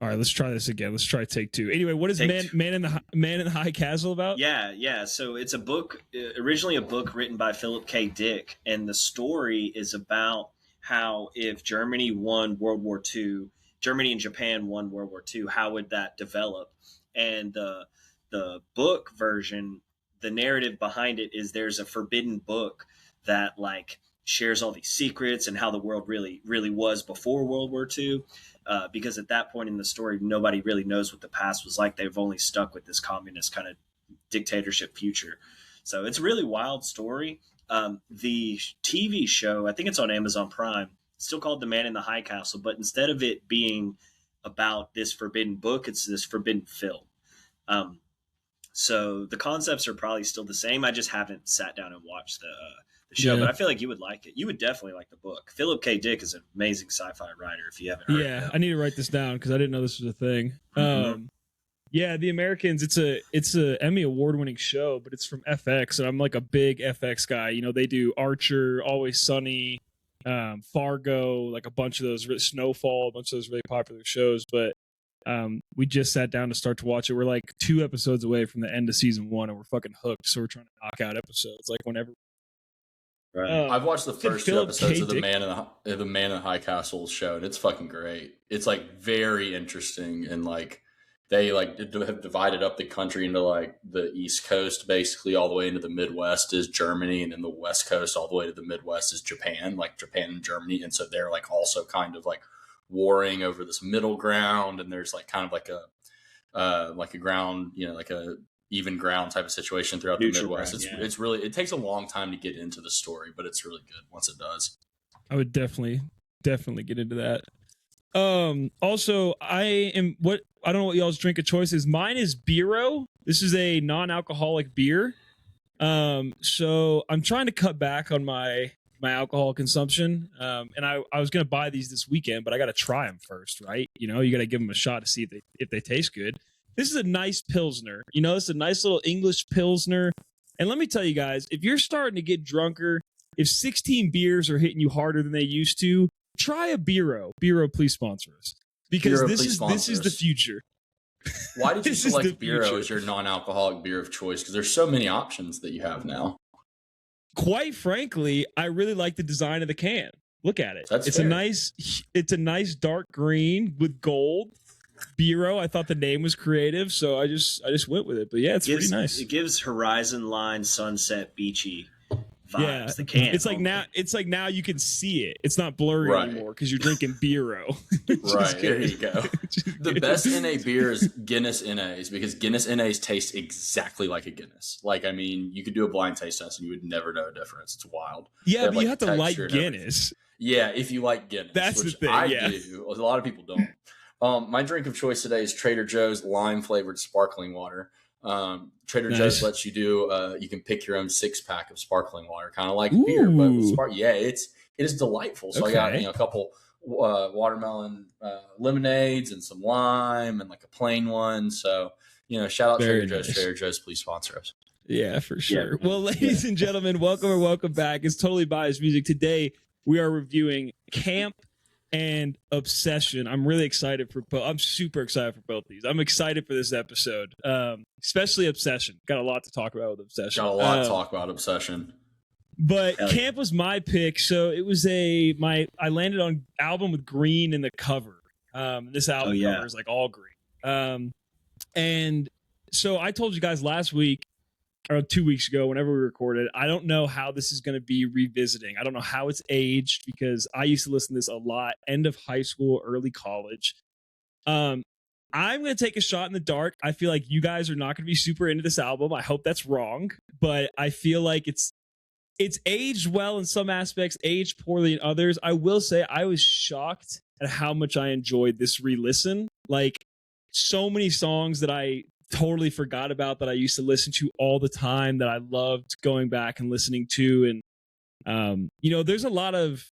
All right, let's try this again. Let's try take two. Anyway, what is Man in the High Castle about? Yeah. So it's a book, originally a book written by Philip K. Dick, and the story is about how if Germany won World War II, Germany and Japan won World War II, how would that develop? And the book version, the narrative behind it is there's a forbidden book that like shares all these secrets and how the world really was before World War II. Because at that point in the story, nobody really knows what the past was like. They've only stuck with this communist kind of dictatorship future. So it's a really wild story. The TV show, I think it's on Amazon Prime, it's still called The Man in the High Castle, but instead of it being about this forbidden book, it's this forbidden film. So the concepts are probably still the same. I just haven't sat down and watched the show, but I feel like you would like it. You would definitely like the book. Philip K. Dick is an amazing sci-fi writer. If you haven't heard of him. I need to write this down because I didn't know this was a thing. Yeah, The Americans. It's a Emmy award-winning show, but it's from FX, and I'm like a big FX guy. You know, they do Archer, Always Sunny, Fargo, like a bunch of those, Snowfall, a bunch of those really popular shows. But we just sat down to start to watch it. We're like 2 episodes away from the end of season 1, and we're fucking hooked. So we're trying to knock out episodes like whenever. Right. I've watched the first 2 episodes of the Man in the High Castle show, and it's fucking great. It's like very interesting, and like they like have divided up the country into like the East Coast, basically all the way into the Midwest is Germany, and then the West Coast all the way to the Midwest is Japan, like Japan and Germany, and so they're like also kind of like warring over this middle ground, and there's like kind of like a ground, you know, like a even ground type of situation throughout the Midwest. It's really, it takes a long time to get into the story, but it's really good once it does. I would definitely get into that. Also, I don't know what y'all's drink of choice is. Mine is Biro. This is a non-alcoholic beer. So I'm trying to cut back on my alcohol consumption. And I was going to buy these this weekend, but I got to try them first, right? You know, you got to give them a shot to see if they taste good. This is a nice Pilsner. You know, it's a nice little English Pilsner. And let me tell you guys, if you're starting to get drunker, if 16 beers are hitting you harder than they used to, try a Biro. Biro, please sponsor us. Because this is the future. Why did you select Biro as your non-alcoholic beer of choice? Because there's so many options that you have now. Quite frankly, I really like the design of the can. Look at it. It's a nice dark green with gold. Biro, I thought the name was creative, so I just went with it. But yeah, it's pretty nice. It gives horizon line, sunset, beachy vibes. Yeah, the can. It's like now you can see it. It's not blurry anymore because you're drinking Biro. Right, there you go. The best NA beer is Guinness NAs because Guinness NAs taste exactly like a Guinness. Like, I mean, you could do a blind taste test and you would never know a difference. It's wild. Yeah, but you have to like Guinness. Yeah, if you like Guinness. That's the thing, I do. A lot of people don't. My drink of choice today is Trader Joe's lime-flavored sparkling water. Trader Joe's lets you do, you can pick your own 6-pack of sparkling water, kind of like beer, but with it is delightful. So I got a couple watermelon lemonades and some lime and like a plain one. So, shout out Trader Joe's. Trader Joe's, please sponsor us. Yeah, for sure. Yeah. Well, ladies and gentlemen, welcome back. It's Totally Biased Music. Today, we are reviewing Camp and Obsession. I'm really excited for both. I'm super excited for both these. I'm excited for this episode, especially Obsession. Got a lot to talk about with Obsession. Got a lot to talk about Obsession. But Camp was my pick, so it was I landed on album with green in the cover. This album cover is like all green. And so I told you guys last week, or 2 weeks ago, whenever we recorded, I don't know how this is going to be revisiting. I don't know how it's aged because I used to listen to this a lot, end of high school, early college. I'm going to take a shot in the dark. I feel like you guys are not going to be super into this album. I hope that's wrong, but I feel like it's aged well in some aspects, aged poorly in others. I will say I was shocked at how much I enjoyed this re-listen. Like, so many songs that I totally forgot about that I used to listen to all the time that I loved going back and listening to. And, there's a lot of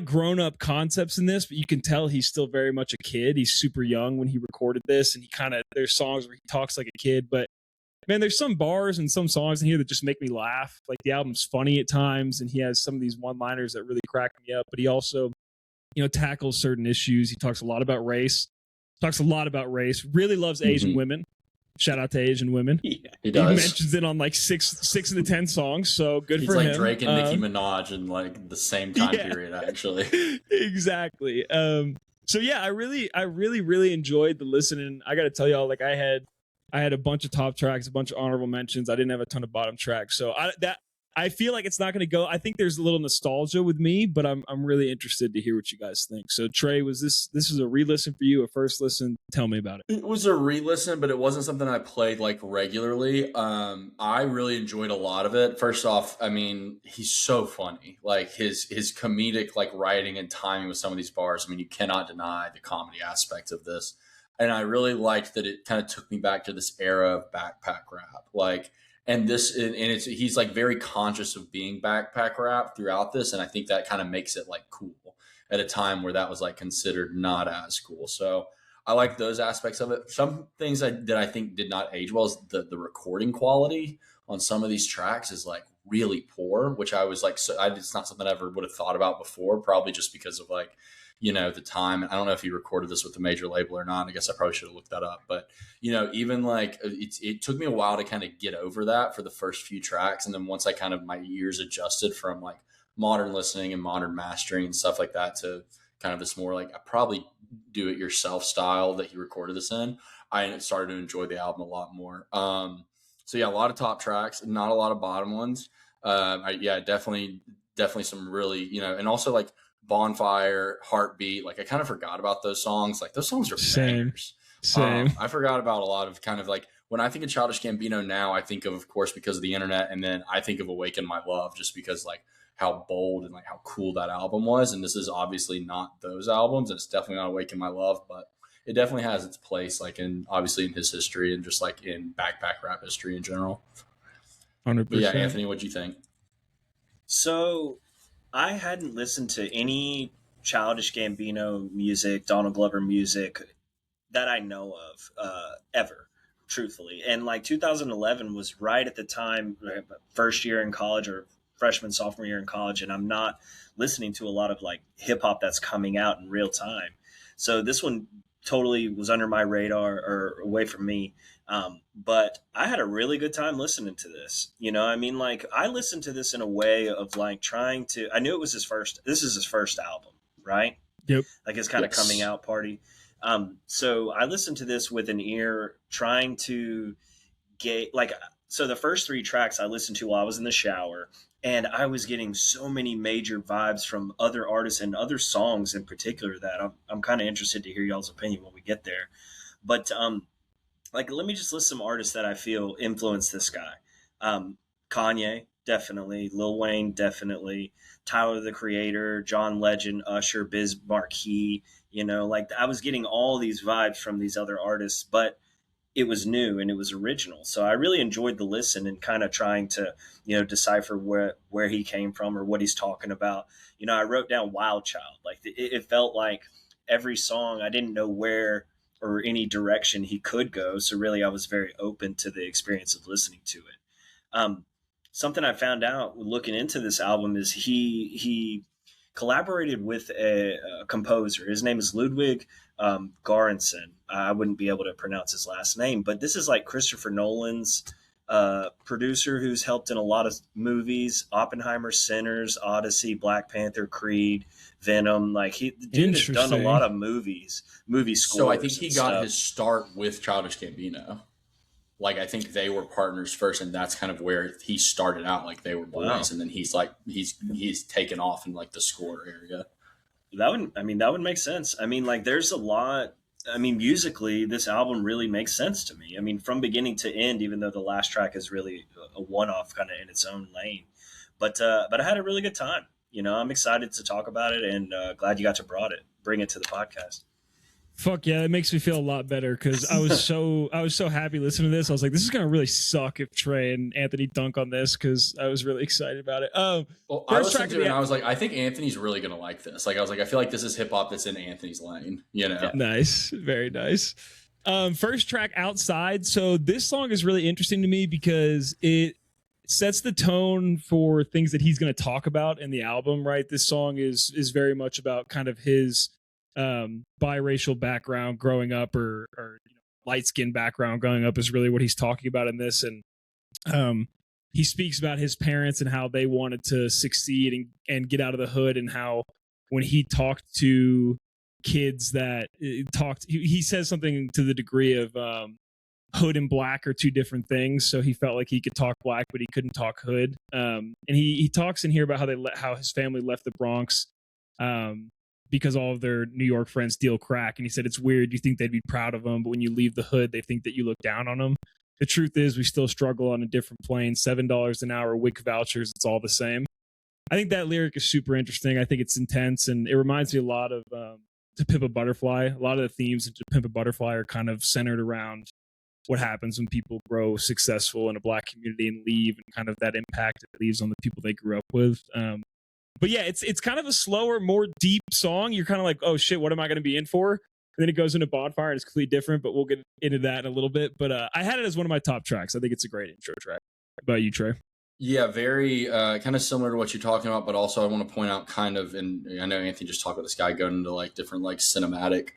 grown-up concepts in this, but you can tell he's still very much a kid. He's super young when he recorded this, and there's songs where he talks like a kid, but man, there's some bars and some songs in here that just make me laugh. Like, the album's funny at times, and he has some of these one-liners that really crack me up, but he also, tackles certain issues. He talks a lot about race. Talks a lot about race. Really loves Asian women. Shout out to Asian women. Yeah, he does. He mentions it on like six of the 10 songs. So good for him. He's like Drake and Nicki Minaj in like the same time period, actually. Exactly. So yeah, I really enjoyed the listening. I got to tell y'all, like I had a bunch of top tracks, a bunch of honorable mentions. I didn't have a ton of bottom tracks. So I feel like it's not going to go. I think there's a little nostalgia with me, but I'm really interested to hear what you guys think. So Trey, was this was a re-listen for you, a first listen? Tell me about it. It was a re-listen, but it wasn't something I played like regularly. I really enjoyed a lot of it. First off, I mean, he's so funny. Like his comedic like writing and timing with some of these bars. I mean, you cannot deny the comedy aspect of this. And I really liked that it kind of took me back to this era of backpack rap. Like, he's like very conscious of being backpack rap throughout this. And I think that kind of makes it like cool at a time where that was like considered not as cool. So I like those aspects of it. Some things that I think did not age well is the recording quality on some of these tracks is like really poor, which I was like, it's not something I ever would have thought about before, probably just because of like, you know, the time. I don't know if he recorded this with a major label or not. I guess I probably should have looked that up. But, you know, even like it took me a while to kind of get over that for the first few tracks. And then once I kind of my ears adjusted from like modern listening and modern mastering and stuff like that to kind of this more like I probably do it yourself style that he recorded this in, I started to enjoy the album a lot more. So yeah, a lot of top tracks, not a lot of bottom ones. Definitely some really, you know, and also like Bonfire, Heartbeat, like I kind of forgot about those songs. Like those songs are bangers. Same. I forgot about a lot of kind of like when I think of Childish Gambino now, I think of course, because of the internet, and then I think of Awaken My Love just because like how bold and like how cool that album was. And this is obviously not those albums, and it's definitely not Awaken My Love, but it definitely has its place, like obviously in his history and just like in backpack rap history in general. 100%. But yeah, Anthony, what'd you think? So I hadn't listened to any Childish Gambino music, Donald Glover music that I know of ever, truthfully. And like 2011 was right at the time, first year in college or freshman, sophomore year in college. And I'm not listening to a lot of like hip hop that's coming out in real time. So this one totally was under my radar or away from me. But I had a really good time listening to this. You know, I mean, like I listened to this in a way of like trying to, I knew it was this is his first album, right? Yep. Like his kind of coming out party. So I listened to this with an ear trying to get like, so the first 3 tracks I listened to while I was in the shower, and I was getting so many major vibes from other artists and other songs in particular that I'm kind of interested to hear y'all's opinion when we get there. But, like, let me just list some artists that I feel influenced this guy. Kanye, definitely. Lil Wayne, definitely. Tyler, the Creator, John Legend, Usher, Biz Markie. You know, like I was getting all these vibes from these other artists, but it was new and it was original. So I really enjoyed the listen and kind of trying to, you know, decipher where he came from or what he's talking about. You know, I wrote down Wild Child. Like it felt like every song, I didn't know where or any direction he could go. So really, I was very open to the experience of listening to it. Something I found out looking into this album is he collaborated with a composer. His name is Ludwig Göransson. I wouldn't be able to pronounce his last name, but this is like Christopher Nolan's producer who's helped in a lot of movies: Oppenheimer, Sinners, Odyssey, Black Panther, Creed, Venom. Like the dude has done a lot of movie scores. So I think he got his start with Childish Gambino. Like I think they were partners first, and that's kind of where he started out. Like they were boys, wow. And then he's taken off in like the score area. That would make sense. I mean, like there's a lot. I mean, musically, this album really makes sense to me. I mean, from beginning to end, even though the last track is really a one-off kind of in its own lane. But I had a really good time. You know, I'm excited to talk about it, and glad you got to bring it to the podcast. Fuck yeah, it makes me feel a lot better because I was so happy listening to this. I was like, this is gonna really suck if Trey and Anthony dunk on this because I was really excited about it. Well, I listened to it and I was like, I think Anthony's really gonna like this. Like I was like, I feel like this is hip hop that's in Anthony's lane. You know, nice, very nice. First track, Outside. So this song is really interesting to me because it sets the tone for things that he's gonna talk about in the album. Right, this song is very much about kind of his biracial background growing up or light skinned background growing up is really what he's talking about in this. And he speaks about his parents and how they wanted to succeed and get out of the hood, and how when he talked to kids that he says something to the degree of hood and black are two different things. So he felt like he could talk black, but he couldn't talk hood. And he talks in here about how his family left the Bronx because all of their New York friends deal crack. And he said, it's weird. You think they'd be proud of them, but when you leave the hood, they think that you look down on them. The truth is we still struggle on a different plane. $7 an hour, WIC vouchers. It's all the same. I think that lyric is super interesting. I think it's intense, and it reminds me a lot of To Pimp a Butterfly. A lot of the themes in To Pimp a Butterfly are kind of centered around what happens when people grow successful in a black community and leave, and kind of that impact it leaves on the people they grew up with. But yeah, it's kind of a slower, more deep song. You're kind of like, oh shit, what am I going to be in for? And then it goes into Bonfire and it's completely different, but we'll get into that in a little bit. But I had it as one of my top tracks. I think it's a great intro track. How about you, Trey? Yeah, very kind of similar to what you're talking about, but also I want to point out kind of, and I know Anthony just talked about this guy going into like different like cinematic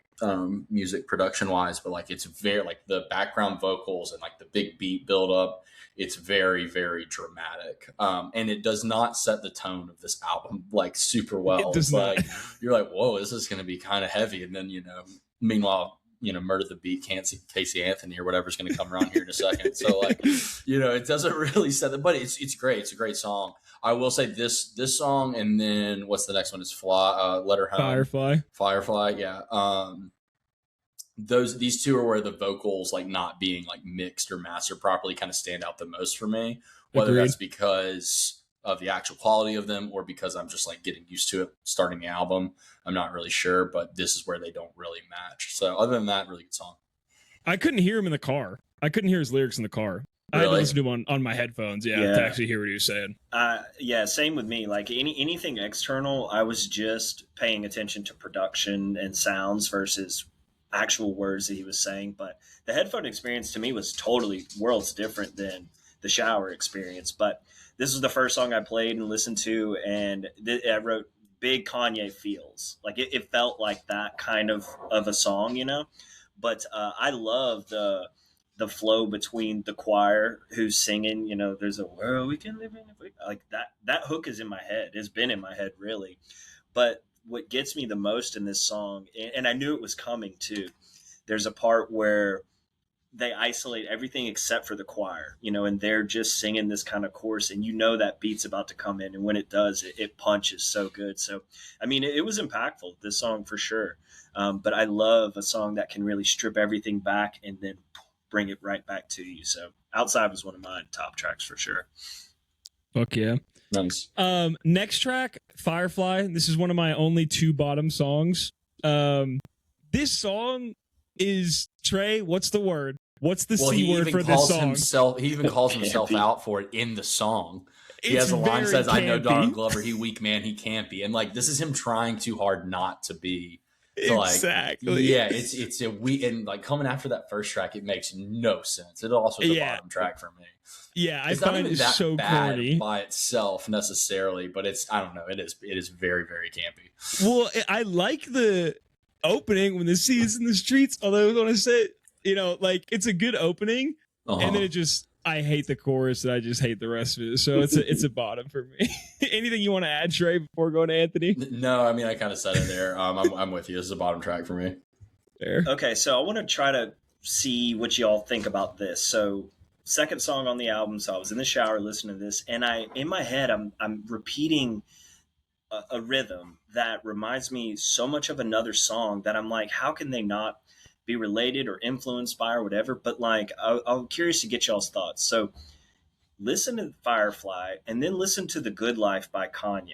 music production wise, but like it's very like the background vocals and like the big beat build up. It's very, very dramatic. And it does not set the tone of this album like super well. It does not. Like, you're like, whoa, this is going to be kind of heavy. And then, meanwhile, Murder the Beat, Casey Anthony or whatever is going to come around here in a second. So like, it doesn't really set the, but it's great. It's a great song. I will say this song, and then what's the next one? Is Let Her Home. Firefly. Yeah. These two are where the vocals like not being like mixed or mastered properly kind of stand out the most for me, whether that's because of the actual quality of them or because I'm just like getting used to it starting the album. I'm not really sure, but this is where they don't really match. So other than that, really good song. I couldn't hear him in the car. I couldn't hear his lyrics in the car. Really? I had to listen to him on my headphones, to actually hear what he was saying. Yeah, same with me. Like anything external, I was just paying attention to production and sounds versus actual words that he was saying. But the headphone experience to me was totally worlds different than the shower experience. But this was the first song I played and listened to, and I wrote big Kanye feels. Like it felt like that kind of a song, But I love the flow between the choir who's singing, there's a world we can live in. Like that hook is in my head. It's been in my head really. But what gets me the most in this song, and I knew it was coming too, there's a part where they isolate everything except for the choir, and they're just singing this kind of chorus, and that beat's about to come in, and when it does, it punches so good. So, I mean, it was impactful, this song for sure. But I love a song that can really strip everything back and then bring it right back to you. So Outside was one of my top tracks for sure. Fuck yeah. Nice. Next track, Firefly. This is one of my only two bottom songs. This song is, Trey, what's the word? What's the C word for this song? He even calls himself out for it in the song. He has a line that says, I know Donald Glover, he weak man, he can't be. And like, this is him trying too hard not to be. So exactly. Like, yeah, it's a and like coming after that first track, it makes no sense. It also is a bottom track for me. Yeah, I find it so bad corny by itself necessarily, but I don't know. It is very, very campy. Well, I like the opening when the sea is in the streets, although I want to say, like it's a good opening, and then I hate the chorus and I just hate the rest of it. So it's a bottom for me. Anything you want to add, Trey, before going to Anthony? No, I mean, I kind of said it there. I'm with you. This is a bottom track for me. Fair. Okay, so I want to try to see what y'all think about this. So second song on the album. So I was in the shower listening to this, and in my head, I'm repeating a rhythm that reminds me so much of another song that I'm like, how can they not be related or influenced by or whatever? But like, I'm curious to get y'all's thoughts. So listen to Firefly and then listen to The Good Life by Kanye.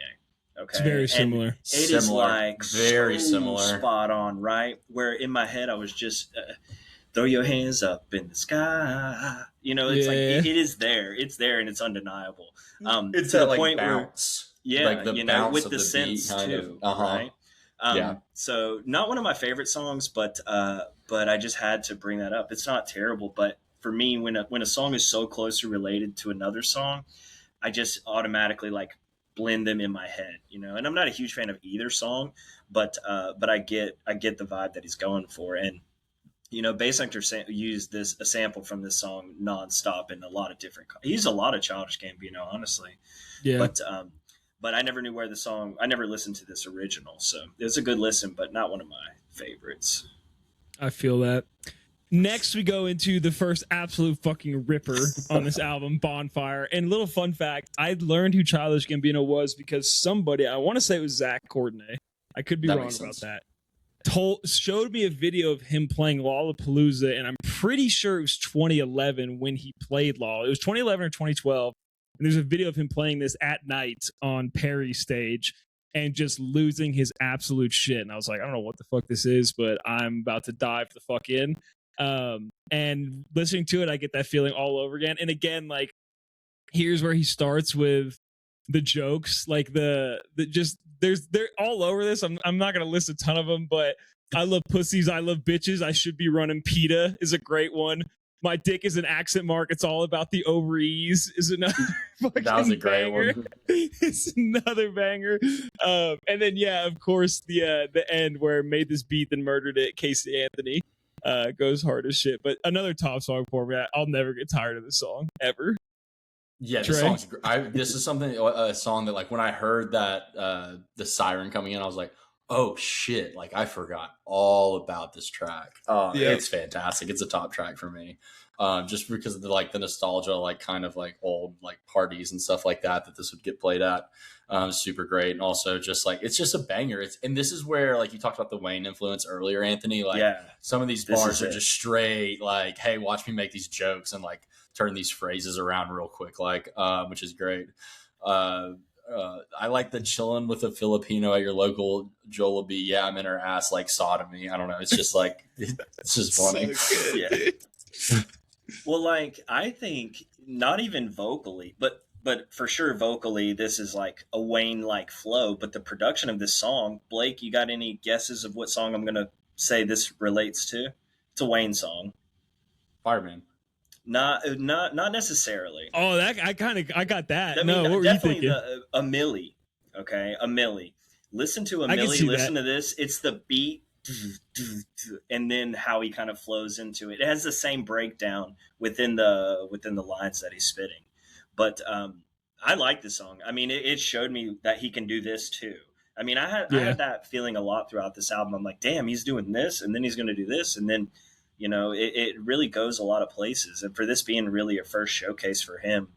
Okay. It's very similar. It is like very similar, spot on, right? Where in my head, I was just throw your hands up in the sky. It's like, it is there. It's there and it's undeniable. It's to the point bounce. Where, like the bounce with of the synths too, right? So not one of my favorite songs, but I just had to bring that up. It's not terrible, but for me, when a song is so closely related to another song, I just automatically like blend them in my head, you know. And I'm not a huge fan of either song, but I get the vibe that he's going for. And you know, Bass Hunter used a sample from this song nonstop in a lot of different. He used a lot of Childish Gambino, honestly. Yeah. But I never knew where the song. I never listened to this original, so it was a good listen, but not one of my favorites. I feel that. Next, we go into the first absolute fucking ripper on this album, Bonfire. And little fun fact, I learned who Childish Gambino was because somebody, I want to say it was Zach Courtenay. I could be wrong about that. Showed me a video of him playing Lollapalooza, and I'm pretty sure it was 2011 when he played Law. It was 2011 or 2012. And there's a video of him playing this at night on Perry's stage and just losing his absolute shit. And I was like, I don't know what the fuck this is, but I'm about to dive the fuck in. And listening to it, I get that feeling all over again. And again, like, here's where he starts with the jokes, like they're all over this. I'm not gonna list a ton of them, but I love pussies, I love bitches, I should be running PETA is a great one. My dick is an accent mark. It's all about the ovaries is another fucking that was a great banger. one. It's another banger. And then yeah, of course the end where made this beat then murdered it. Casey Anthony goes hard as shit. But another top song for me. I'll never get tired of this song ever. Yeah, this is a song that, like, when I heard that the siren coming in, I was like, oh shit, like I forgot all about this track. It's fantastic. It's a top track for me. Just because of the nostalgia, like kind of like old like parties and stuff like that this would get played at. Super great. And also just like, it's just a banger. And this is where, like, you talked about the Wayne influence earlier, Anthony, like some of these bars are just straight like, hey, watch me make these jokes and like turn these phrases around real quick, like, which is great. I like the chilling with a Filipino at your local Jollibee. Yeah, I'm in her ass like sodomy. I don't know. It's just like, it's just funny. So good, yeah. Well, like, I think not even vocally, but for sure vocally, this is like a Wayne-like flow. But the production of this song, Blake, you got any guesses of what song I'm going to say this relates to? It's a Wayne song. Fireman. Not necessarily. Oh, I got that. I mean, what were you thinking? A Millie. Okay, a Millie. Listen to a Millie. Listen to this. It's the beat, and then how he kind of flows into it. It has the same breakdown within the lines that he's spitting. But I like this song. I mean, it showed me that he can do this too. I mean, I had that feeling a lot throughout this album. I'm like, damn, he's doing this, and then he's going to do this, and then. You know, it really goes a lot of places. And for this being really a first showcase for him,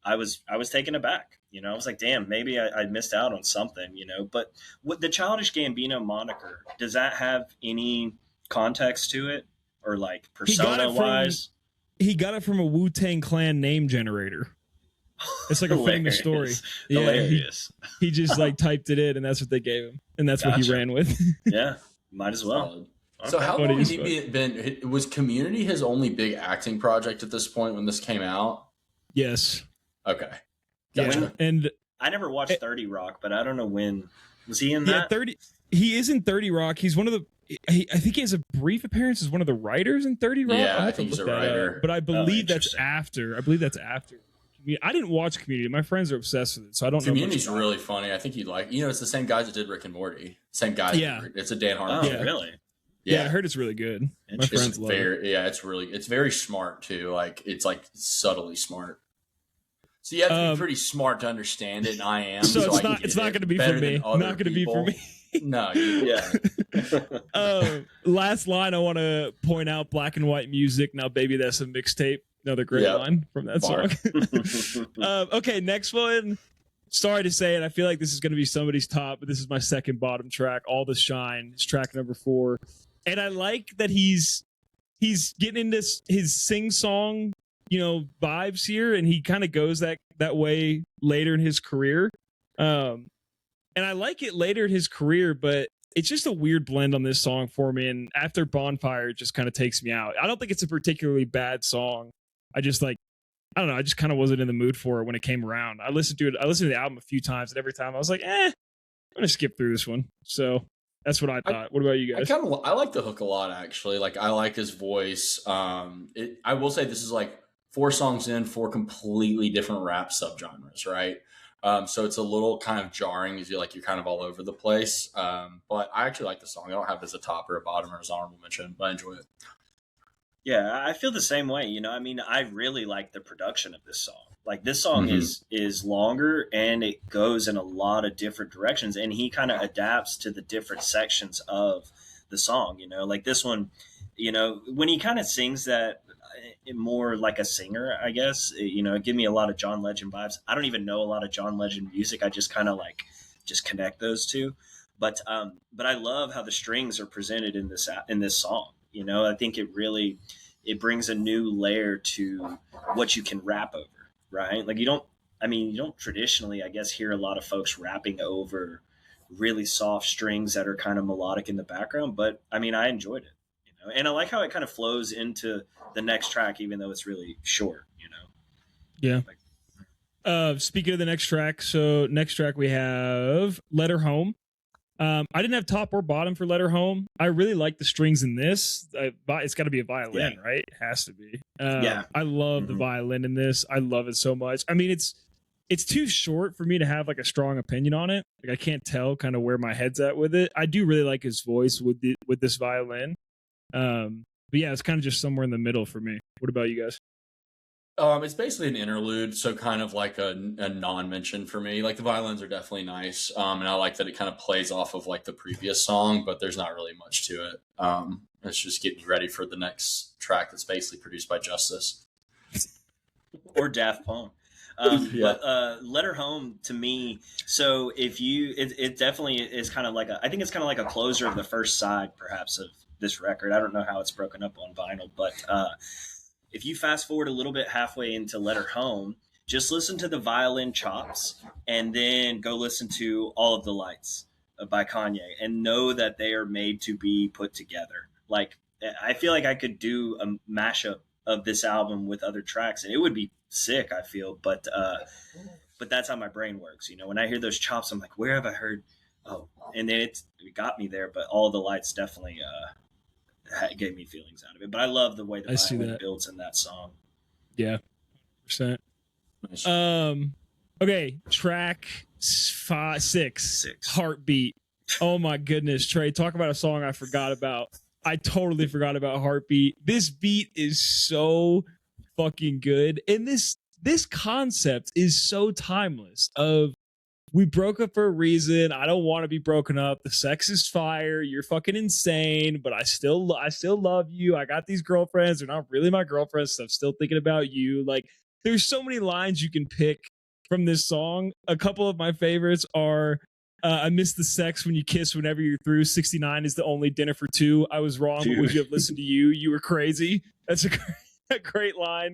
I was taken aback. You know, I was like, damn, maybe I missed out on something, you know. But with the Childish Gambino moniker, does that have any context to it? Or like persona-wise? He got it from a Wu-Tang Clan name generator. It's like a famous story. Yeah, hilarious. He just like typed it in, and that's what they gave him. And that's what he ran with. Yeah, might as well. So how long has he been? Was Community his only big acting project at this point when this came out? Yes. Okay. Gotcha. Yeah. And I never watched 30 Rock, but I don't know when. Was he in that? 30. He is in 30 Rock. He's one of the. I think he has a brief appearance as one of the writers in 30 Rock. Yeah, I think he's a writer. But I believe that's after. I didn't watch Community. My friends are obsessed with it, so I don't know. Community's really funny. I think you'd like. You know, it's the same guys that did Rick and Morty. Same guys. Yeah. It's a Dan Harmon. Oh, really? Yeah, I heard it's really good. My friends love it. Yeah, it's very smart too. Like, it's like subtly smart. So you have to be pretty smart to understand it, and I am. So it's not going to be for me. Not going to be for me. No, last line I want to point out: Black and White Music. Now, baby, that's a mixtape. Another great line from that song. Okay, next one. Sorry to say it. I feel like this is going to be somebody's top, but this is my second bottom track. All the Shine is track number 4. And I like that he's getting into his sing-song, you know, vibes here, and he kind of goes that way later in his career. And I like it later in his career, but it's just a weird blend on this song for me. And after Bonfire, it just kind of takes me out. I don't think it's a particularly bad song. I just don't know. I just kind of wasn't in the mood for it when it came around. I listened to the album a few times, and every time I was like, I'm going to skip through this one. So that's what I thought. What about you guys? I like the hook a lot, actually. Like, I like his voice. I will say this is like 4 songs in, 4 completely different rap subgenres, right? So it's a little kind of jarring as you're kind of all over the place. But I actually like the song. I don't have it as a top or a bottom or as honorable mention, but I enjoy it. Yeah, I feel the same way. I mean, I really like the production of this song. Like this song is longer and it goes in a lot of different directions, and he kind of adapts to the different sections of the song. Like this one, when he kind of sings that more like a singer, I guess, it give me a lot of John Legend vibes. I don't even know a lot of John Legend music. I just kind of just connect those two. But I love how the strings are presented in this song. I think it brings a new layer to what you can rap over, right? Like you don't traditionally, I guess, hear a lot of folks rapping over really soft strings that are kind of melodic in the background. But I mean, I enjoyed it, and I like how it kind of flows into the next track, even though it's really short, Yeah. Speaking of the next track, so next track we have Let Her Home. I didn't have top or bottom for Let Her Home. I really like the strings in this. It's got to be a violin, right? It has to be. I love the violin in this. I love it so much. I mean, it's too short for me to have like a strong opinion on it. Like I can't tell kind of where my head's at with it. I do really like his voice with this violin. But yeah, it's kind of just somewhere in the middle for me. What about you guys? It's basically an interlude, so kind of like a non-mention for me. Like the violins are definitely nice, and I like that it kind of plays off of like the previous song, but there's not really much to it. It's just getting you ready for the next track that's basically produced by Justice or Daft Punk. But Let Her Home to me. So it definitely is kind of I think it's kind of like a closer of the first side, perhaps, of this record. I don't know how it's broken up on vinyl, but if you fast forward a little bit halfway into Let Her Home, just listen to the violin chops and then go listen to All of the Lights by Kanye and know that they are made to be put together. Like, I feel like I could do a mashup of this album with other tracks and it would be sick, I feel. But that's how my brain works. When I hear those chops, I'm like, where have I heard? Oh, and then it got me there. But All of the Lights definitely gave me feelings out of it. But I love the way the violin builds in that song. Yeah, 100%. Nice. Okay, track 6, Heartbeat. Oh my goodness, Trey, talk about a song I forgot about. I totally forgot about Heartbeat. This beat is so fucking good, and this concept is so timeless. We broke up for a reason. I don't want to be broken up. The sex is fire. You're fucking insane, but I still love you. I got these girlfriends. They're not really my girlfriends, so I'm still thinking about you. Like, there's so many lines you can pick from this song. A couple of my favorites are I miss the sex when you kiss whenever you're through. 69 is the only dinner for two. I was wrong, but would you have listened to you? You were crazy. That's a great line.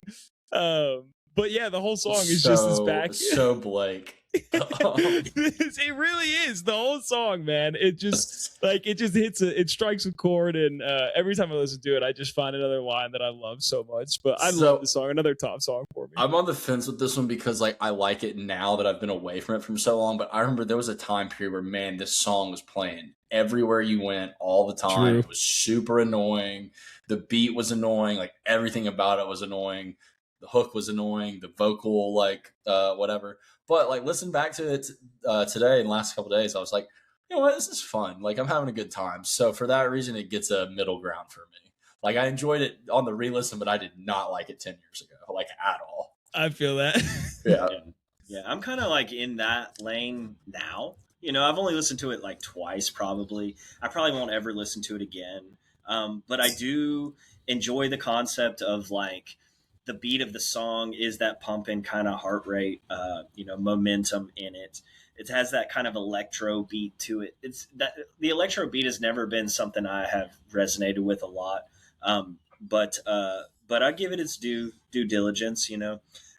But yeah, the whole song is just this back. So Blake. It really is the whole song, man. It just hits it strikes a chord, and every time I listen to it, I just find another line that I love so much. But I love the song. Another top song for me. I'm on the fence with this one because I like it now that I've been away from it from so long. But I remember there was a time period where, man, this song was playing everywhere you went all the time. True. It was super annoying. The beat was annoying. Like everything about it was annoying. The hook was annoying. The vocal, whatever. But listen back to it today and the last couple of days, I was like, you know what, this is fun. Like I'm having a good time. So for that reason, it gets a middle ground for me. Like I enjoyed it on the re-listen, but I did not like it 10 years ago, at all. I feel that. Yeah. I'm kind of in that lane now. I've only listened to it twice, probably. I probably won't ever listen to it again. But I do enjoy the concept of the beat of the song is that pumping kind of heart rate, momentum in it. It has that kind of electro beat to it. It's that the electro beat has never been something I have resonated with a lot. But I give it its due diligence.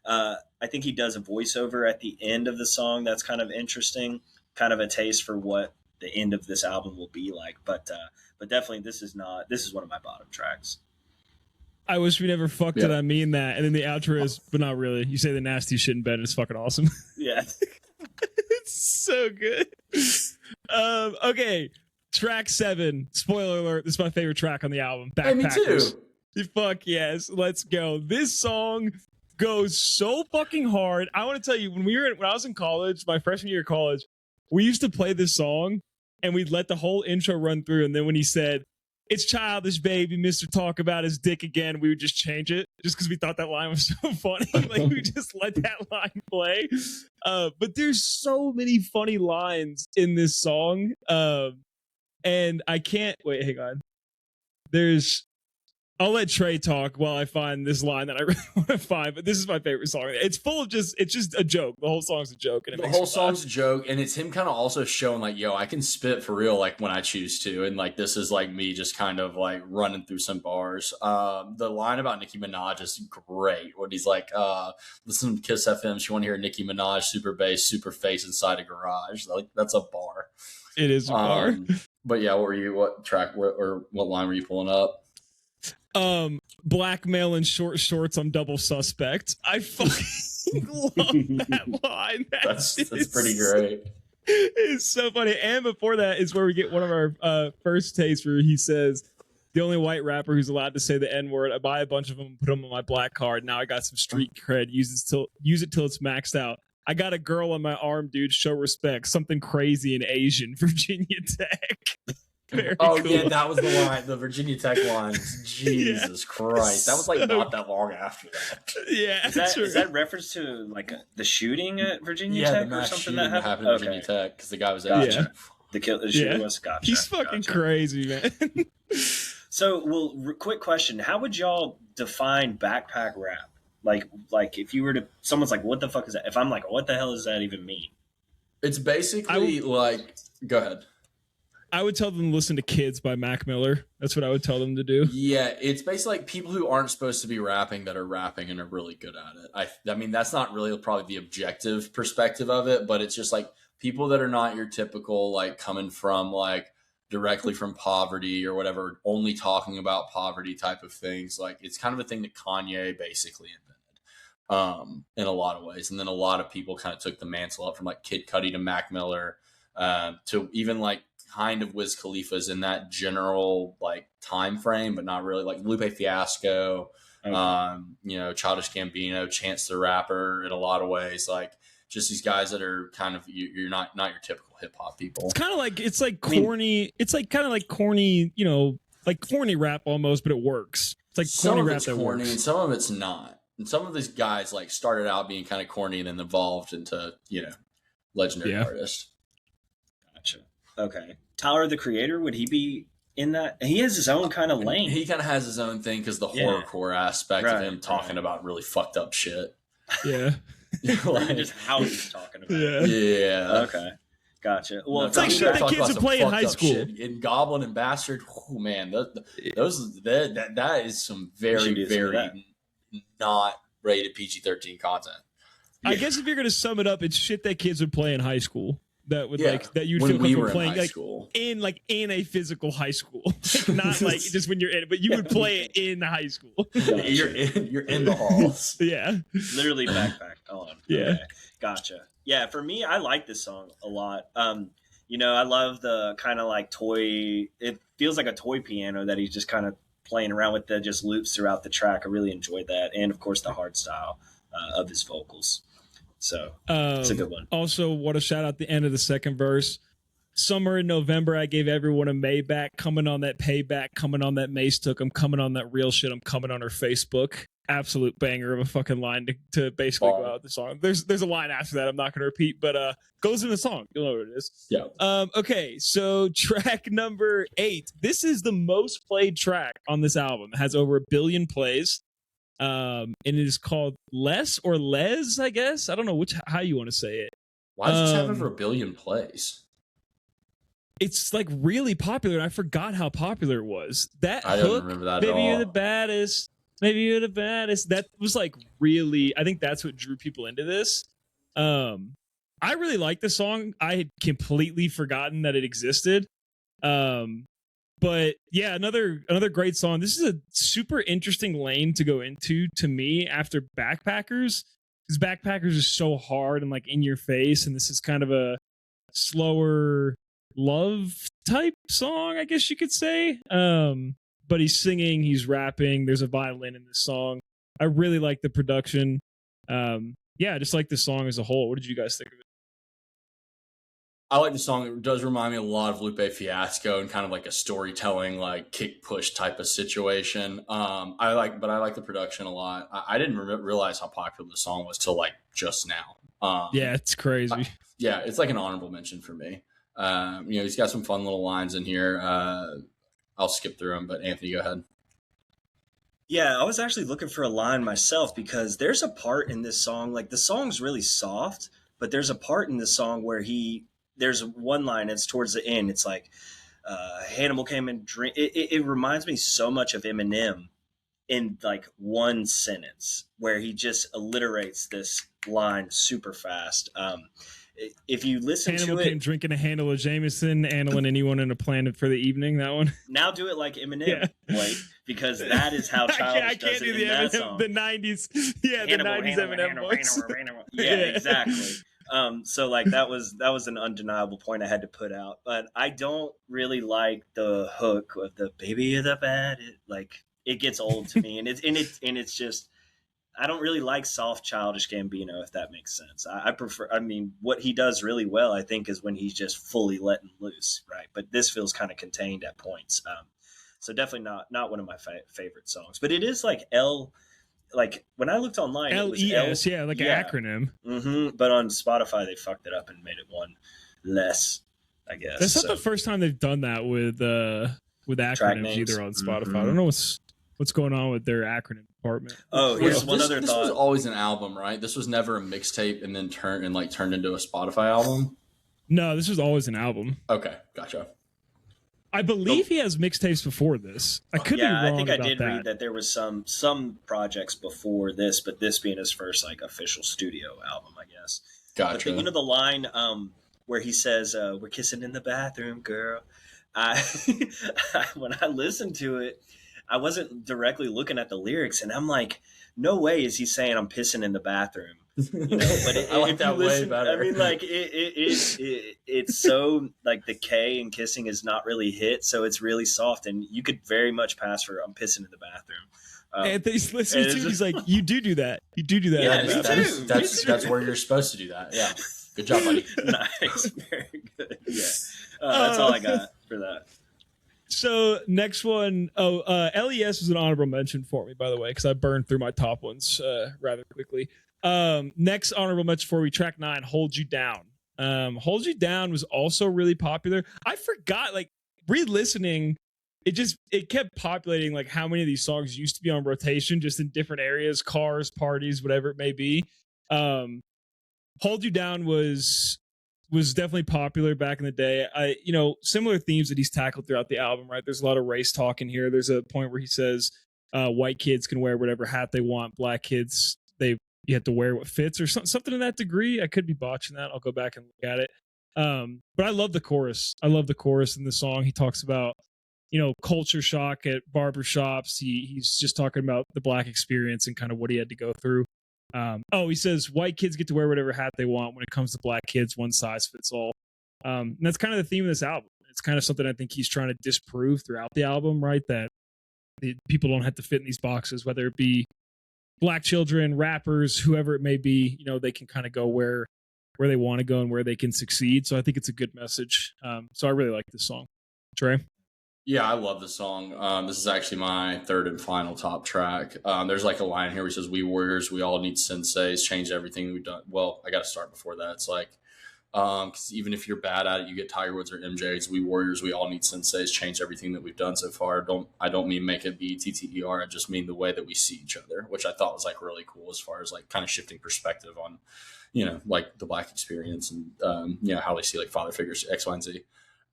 I think he does a voiceover at the end of the song that's kind of interesting, kind of a taste for what the end of this album will be like. But definitely this is one of my bottom tracks. I wish we never fucked it. I mean that. And then the outro is, but not really. You say the nasty shit in bed. It's fucking awesome. Yeah. It's so good. Okay. Track 7. Spoiler alert. This is my favorite track on the album. Backpackers. Hey, me too. Fuck yes. Let's go. This song goes so fucking hard. I want to tell you, when I was in college, my freshman year of college, we used to play this song and we'd let the whole intro run through. And then when he said, "It's Childish, baby, Mr. Talk about his dick again," we would just change it just because we thought that line was so funny. Like, we just let that line play. But there's so many funny lines in this song. And I can't wait. Hang on. I'll let Trey talk while I find this line that I really want to find, but this is my favorite song. It's just a joke. The whole song's a joke. And the whole song's a joke, and it's him kind of also showing like, yo, I can spit for real, like when I choose to, and like this is like me just kind of like running through some bars. The line about Nicki Minaj is great. When he's like, listen to Kiss FM, she want to hear Nicki Minaj, super bass, super face inside a garage. Like that's a bar. It is a bar. But yeah, what track or what line were you pulling up? Blackmail in short shorts, I'm double suspect. I fucking love that line. That's pretty great. It's so funny. And before that is where we get one of our first takes where he says, "The only white rapper who's allowed to say the N-word. I buy a bunch of them, put them on my black card. Now I got some street cred. Use it till it's maxed out. I got a girl on my arm, dude. Show respect. Something crazy and Asian. Virginia Tech." Cool. Yeah, that was the line, the Virginia Tech line. Jesus Christ, that was like not that long after that. Yeah, is that reference to like the shooting at Virginia Tech or something that happened at Virginia Tech because the guy was gotcha. The shooter was gotcha. He's fucking crazy, man. So, quick question: how would y'all define backpack rap? Like if you were to, someone's like, "What the fuck is that?" If I'm like, "What the hell does that even mean?" It's basically like, go ahead. I would tell them to listen to Kids by Mac Miller. That's what I would tell them to do. Yeah, it's basically like people who aren't supposed to be rapping that are rapping and are really good at it. I mean, that's not really probably the objective perspective of it, but it's just like people that are not your typical, like coming from like directly from poverty or whatever, only talking about poverty type of things. Like it's kind of a thing that Kanye basically invented in a lot of ways. And then a lot of people kind of took the mantle up from like Kid Cudi to Mac Miller to even like kind of Wiz Khalifa's in that general like time frame, but not really, like Lupe Fiasco, Childish Gambino, Chance the Rapper in a lot of ways, like just these guys that are kind of you're not your typical hip hop people. It's kind of like corny. It's like kind of like corny, like corny rap almost, but it works. It's like some corny of it's rap that corny works. and some of it's not. And some of these guys like started out being kind of corny and then evolved into legendary artists. Gotcha. Okay. Tyler, the Creator, would he be in that? He has his own kind of lane. He kind of has his own thing because the horrorcore aspect of him talking about really fucked up shit. Yeah. Like, just how he's talking about it. Yeah. Okay. Gotcha. Well, it's like shit that kids would play in high school. In Goblin and Bastard, oh man, that is some very, very not rated PG-13 content. I guess if you're going to sum it up, it's shit that kids would play in high school. That would that you'd feel comfortable playing in a physical high school, like, not like just when you're in it, but you would play it in high school. Gotcha. You're in the halls. Yeah, literally backpack on. Yeah, okay. Gotcha. Yeah, for me, I like this song a lot. I love the kind of like toy. It feels like a toy piano that he's just kind of playing around with that just loops throughout the track. I really enjoyed that, and of course the hard style of his vocals. So it's a good one. Also, want to shout out the end of the second verse. Summer in November, I gave everyone a Maybach. Coming on that payback. Coming on that Mace took. I'm coming on that real shit. I'm coming on her Facebook. Absolute banger of a fucking line to basically go out with the song. There's a line after that I'm not going to repeat, but goes in the song. You'll know what it is. Yeah. Okay, so track number 8. This is the most played track on this album. It has over 1 billion plays. And it is called Less or Les, I guess. I don't know how you want to say it. Why does it have over 1 billion plays? It's like really popular, and I forgot how popular it was. That I hook, don't remember that maybe at all. you're the baddest, maybe you're the baddest. That was like really, I think that's what drew people into this. I really like the song. I had completely forgotten that it existed. But yeah, another great song. This is a super interesting lane to go into to me after Backpackers, because Backpackers is so hard and like in your face, and this is kind of a slower love type song, I guess you could say. But he's singing, he's rapping. There's a violin in this song. I really like the production. Yeah, just like the song as a whole. What did you guys think of it? I like the song. It does remind me a lot of Lupe Fiasco and kind of like a storytelling, like kick push type of situation. I like the production a lot. I didn't realize how popular the song was till like just now. Yeah, it's crazy. Yeah, it's like an honorable mention for me. He's got some fun little lines in here. I'll skip through them, but Anthony, go ahead. Yeah, I was actually looking for a line myself because there's a part in this song, like the song's really soft, but there's a part in the song where there's one line, it's towards the end. It's like, Hannibal came and drink. It reminds me so much of Eminem in like one sentence where he just alliterates this line super fast. If you listen Hannibal to it, came drinking a handle of Jameson, handling anyone in a planet for the evening. That one. Now do it like Eminem, Blake, because that is how Childish does it in that song. The 90s, yeah, the 90s Eminem voice. Yeah, exactly. So like that was an undeniable point I had to put out, but I don't really like the hook of the baby of the bad. It gets old to me, and it's just, I don't really like soft Childish Gambino, if that makes sense. I prefer, I mean, what he does really well, I think, is when he's just fully letting loose, right? But this feels kind of contained at points. So definitely not one of my favorite songs, but it is like like when I looked online, LES, yeah, like an acronym. Mm-hmm. But on Spotify, they fucked it up and made it one less, I guess. That's not the first time they've done that with acronyms either on Spotify. Mm-hmm. I don't know what's going on with their acronym department. Oh, here's one other thought. This was always an album, right? This was never a mixtape and then turned into a Spotify album? No, this was always an album. Okay, gotcha. I believe he has mixtapes before this. I could be wrong. I think I did read that there was some projects before this, but this being his first like official studio album, I guess. Gotcha. But the line where he says, "We're kissing in the bathroom, girl." When I listened to it, I wasn't directly looking at the lyrics, and I'm like, no way is he saying I'm pissing in the bathroom. You know, but I like that way better. I mean, like it's so like the K in kissing is not really hit, so it's really soft, and you could very much pass for I'm pissing in the bathroom. Anthony's listening to. He's like, you do that. You do that. Yeah, that's where you're supposed to do that. Yeah, good job, buddy. Nice, very good. Yeah, that's all I got for that. So next one, LES was an honorable mention for me, by the way, because I burned through my top ones rather quickly. Next honorable mention for me, track 9, Hold You Down. Hold You Down was also really popular. I forgot, like, re-listening, it kept populating, like, how many of these songs used to be on rotation, just in different areas, cars, parties, whatever it may be. Hold You Down was definitely popular back in the day. Similar themes that he's tackled throughout the album, right? There's a lot of race talk in here. There's a point where he says white kids can wear whatever hat they want. Black kids, you have to wear what fits, or something to that degree. I could be botching that. I'll go back and look at it. But I love the chorus. I love the chorus in the song. He talks about, culture shock at barbershops. He's just talking about the black experience and kind of what he had to go through. He says white kids get to wear whatever hat they want. When it comes to black kids, one size fits all. And that's kind of the theme of this album. It's kind of something I think he's trying to disprove throughout the album, right? That people don't have to fit in these boxes, whether it be black children, rappers, whoever it may be. They can kind of go where they want to go and where they can succeed. So I think it's a good message. So I really like this song. Trey? Yeah, I love this song. This is actually my third and final top track. There's like a line here where he says, "We warriors, we all need senseis, change everything we've done." Well, I got to start before that. It's like, because even if you're bad at it, you get Tiger Woods or MJ's. We warriors, we all need senseis, change everything that we've done so far. I don't mean make it BETTER. I just mean the way that we see each other, which I thought was like really cool as far as like kind of shifting perspective on, like the black experience and, how they see like father figures, X, Y, and Z.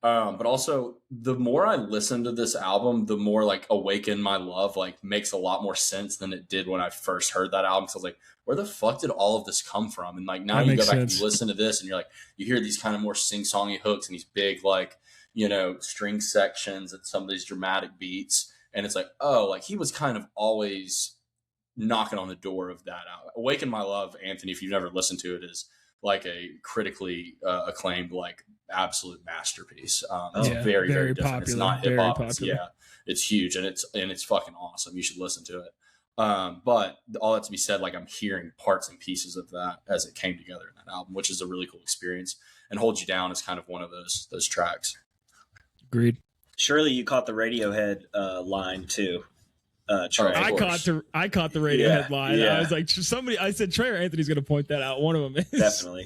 But also the more I listen to this album, the more like Awaken My Love like makes a lot more sense than it did when I first heard that album. So I was like, where the fuck did all of this come from? And like now you go back and you listen to this and you're like, you hear these kind of more sing-songy hooks and these big like, string sections and some of these dramatic beats. And it's like, oh, like he was kind of always knocking on the door of that album. Awaken My Love, Anthony, if you've never listened to it, is like a critically acclaimed, like absolute masterpiece. It's very, very different. Popular, it's not hip hop. It's huge and it's fucking awesome. You should listen to it. But all that to be said, like I'm hearing parts and pieces of that as it came together in that album, which is a really cool experience, and Hold You Down is kind of one of those tracks. Agreed. Surely you caught the Radiohead line too. Trey. I caught the Radiohead line. Yeah. I was like, I said Trey or Anthony's going to point that out. One of them is. Definitely.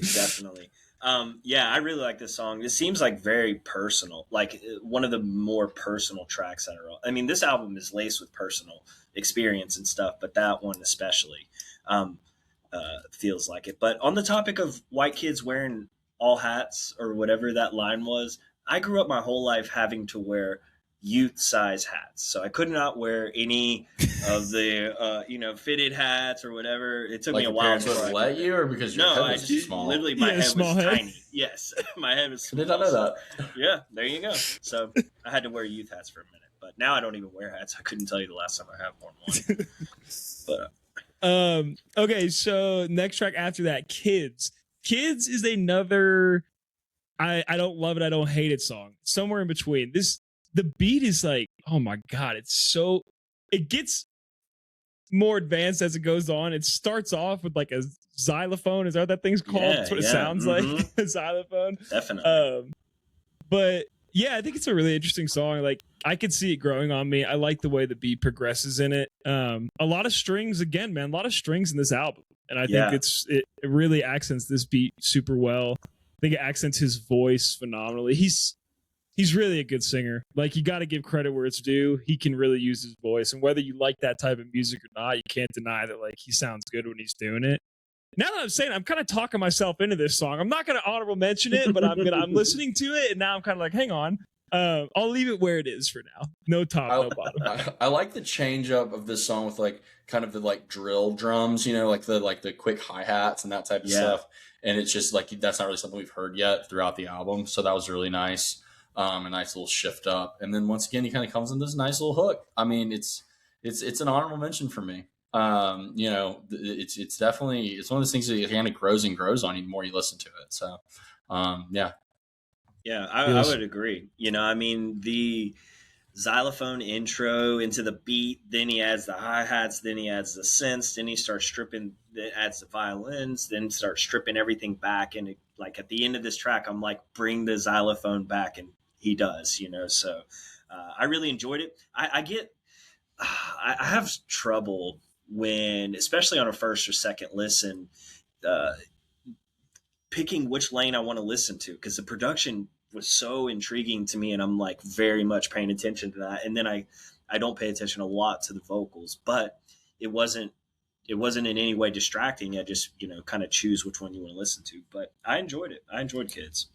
I really like this song. It seems like very personal, like one of the more personal tracks that are. I mean, this album is laced with personal experience and stuff, but that one especially feels like it. But on the topic of white kids wearing all hats or whatever that line was, I grew up my whole life having to wear youth size hats, so I could not wear any of the fitted hats or whatever. It took me a while to let you, or because your head was too small. Literally my head was tiny. Yes, my head was small. Did I know that? Yeah, there you go. So I had to wear youth hats for a minute, but now I don't even wear hats. I couldn't tell you the last time I have worn one. But okay, so next track after that, Kids is another I don't love it, I don't hate it song, somewhere in between. The beat is like, oh my God, it gets more advanced as it goes on. It starts off with like a xylophone. Is that what that thing's called? That's what it sounds like, a xylophone. Definitely. But yeah, I think it's a really interesting song. Like, I could see it growing on me. I like the way the beat progresses in it. A lot of strings again, man, a lot of strings in this album. And I think it really accents this beat super well. I think it accents his voice phenomenally. He's really a good singer. Like, you got to give credit where it's due. He can really use his voice, and whether you like that type of music or not, you can't deny that like he sounds good when he's doing it. Now that I'm saying, I'm kind of talking myself into this song. I'm not going to honorable mention it, but I'm listening to it, and now I'm kind of like, hang on. I'll leave it where it is for now. No top, no bottom. I like the change up of this song with like kind of the like drill drums, like the quick hi-hats and that type of stuff. And it's just like, that's not really something we've heard yet throughout the album. So that was really nice. A nice little shift up. And then once again, he kind of comes in this nice little hook. I mean, it's an honorable mention for me. It's definitely, it's one of those things that kind of grows and grows on you the more you listen to it. So, yeah. Yeah, I would agree. I mean, the xylophone intro into the beat, then he adds the hi-hats, then he adds the synths, then he starts stripping, then adds the violins, then starts stripping everything back. And like at the end of this track, I'm like, bring the xylophone back. And he does, so I really enjoyed it. I have trouble when, especially on a first or second listen, picking which lane I want to listen to, because the production was so intriguing to me, and I'm like very much paying attention to that. And then I don't pay attention a lot to the vocals, but it wasn't in any way distracting. I just, kind of choose which one you want to listen to. But I enjoyed it. I enjoyed Kids.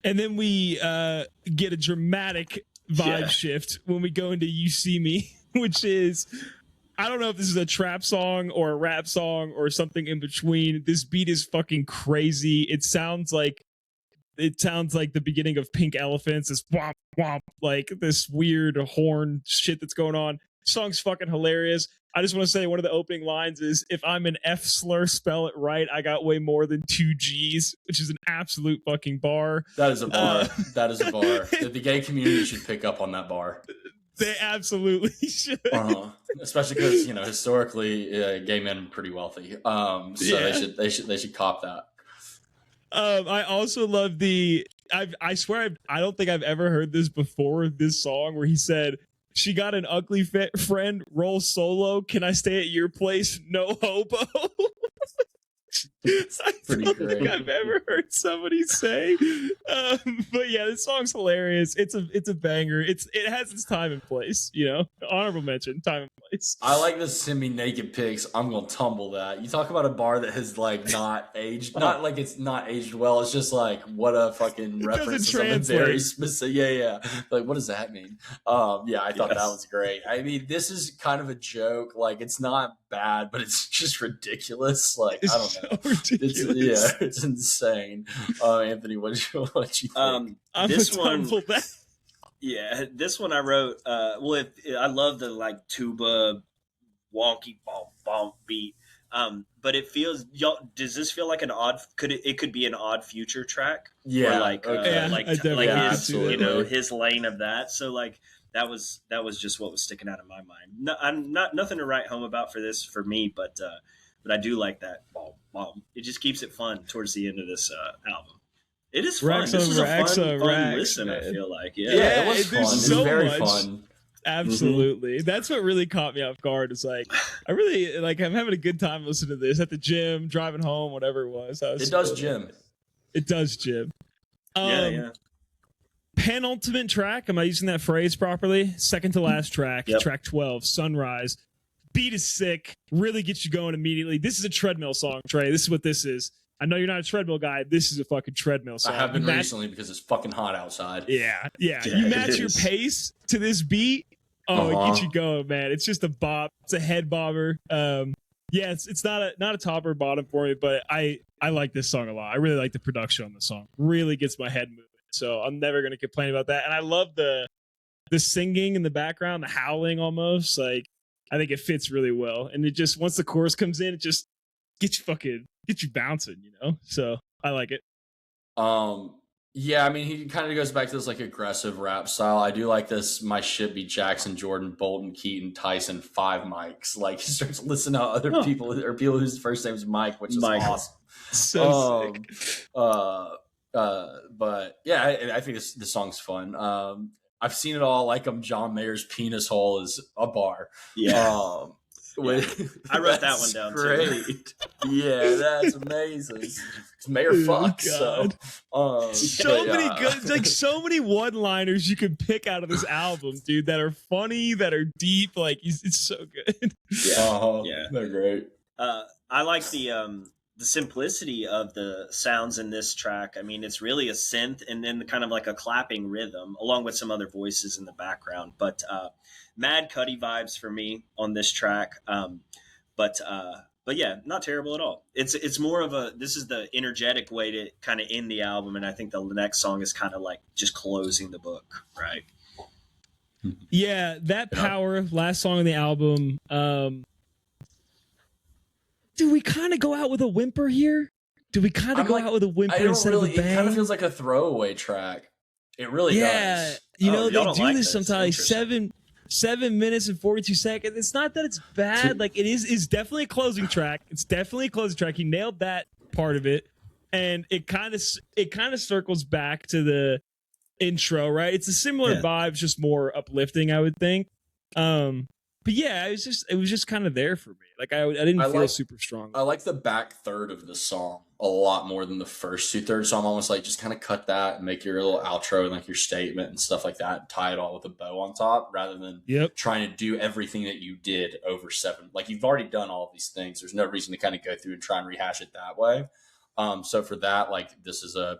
And then we get a dramatic vibe shift when we go into You See Me, which is, I don't know if this is a trap song or a rap song or something in between. This beat is fucking crazy. It sounds like the beginning of Pink Elephants, this womp womp, like this weird horn shit that's going on. Song's fucking hilarious. I just want to say one of the opening lines is, if I'm an F slur, spell it right. I got way more than 2 G's, which is an absolute fucking bar. That is a bar. That is a bar. The gay community should pick up on that bar. They absolutely should. Especially because, historically, gay men are pretty wealthy. So they should cop that. I also love I swear I don't think I've ever heard this before, this song where he said, she got an ugly friend, roll solo. Can I stay at your place? No hobo. I don't think I've ever heard somebody say. But yeah, this song's hilarious. It's a banger. It has its time and place, honorable mention, time and place. I like the semi-naked pics. I'm gonna tumble that. You talk about a bar that has like not aged, not like it's not aged well. It's just like, what a fucking reference to something very specific. Yeah. Like, what does that mean? I thought that was great. I mean, this is kind of a joke. Like, it's not bad, but it's just ridiculous. Like, I don't know. It's insane. Anthony, what you think? This one I wrote. I love the like tuba wonky bonk bonk beat. But it feels, does this feel like an odd? It could be an Odd Future track? Yeah, or like his, his lane of that. So like that was just what was sticking out of my mind. No, I'm nothing to write home about for me, but I do like that. It just keeps it fun towards the end of this album. It is fun. This is a fun listen. Man. I feel like, yeah, it was fun. It was very fun. Absolutely. That's what really caught me off guard. It's like, I really I'm having a good time listening to this at the gym, driving home, whatever it was. It does gym. It does gym. Yeah. Penultimate track. Am I using that phrase properly? Second to last track, track 12, Sunrise. Beat is sick. Really gets you going immediately. This is a treadmill song, Trey. This is what this is. I know you're not a treadmill guy. This is a fucking treadmill song. I have been recently because it's fucking hot outside. Yeah. You match your pace to this beat. Oh, it gets you going, man. It's just a bop. It's a head bobber. It's not a top or bottom for me, but I like this song a lot. I really like the production on the song. Really gets my head moving. So I'm never going to complain about that. And I love the singing in the background, the howling almost. Like, I think it fits really well. And it just, once the chorus comes in, it just gets you bouncing, you know? So I like it. Yeah, I mean, he kind of goes back to this like aggressive rap style. I do like this. My shit be Jackson, Jordan, Bolton, Keaton, Tyson, 5 mics. Like, he starts listening to other people or people whose first name is Mike, which is awesome. So sick. But yeah, I think this song's fun. I've seen it all. Like, John Mayer's penis hole is a bar. Yeah. I wrote that one down great. Too. Yeah, that's amazing. It's Mayor fuck. So many good, like so many one-liners you can pick out of this album, dude, that are funny, that are deep. Like, it's so good. Yeah, they're great. I like the simplicity of the sounds in this track. I mean, it's really a synth and then kind of like a clapping rhythm along with some other voices in the background. But Mad Cuddy vibes for me on this track. But yeah, not terrible at all. It's more of this is the energetic way to kind of end the album. And I think the next song is kind of like just closing the book, right? Yeah, that power, last song on the album. Do we kind of go out with a whimper here? Do we kind of go out with a whimper instead of a bang? It kind of feels like a throwaway track. It really does. You know, they do this sometimes. 7 minutes and 42 seconds. It's not that it's bad. Like, it's definitely a closing track. It's definitely a closing track. He nailed that part of it. And it kind of circles back to the intro, right? It's a similar vibe, just more uplifting, I would think. But yeah, it was just kind of there for me. Like, I didn't feel super strong. I like the back third of the song a lot more than the first 2/3. So I'm almost like, just kind of cut that and make your little outro and like your statement and stuff like that, and tie it all with a bow on top, rather than trying to do everything that you did over 7. Like, you've already done all of these things. There's no reason to kind of go through and try and rehash it that way. So for that, like, this is a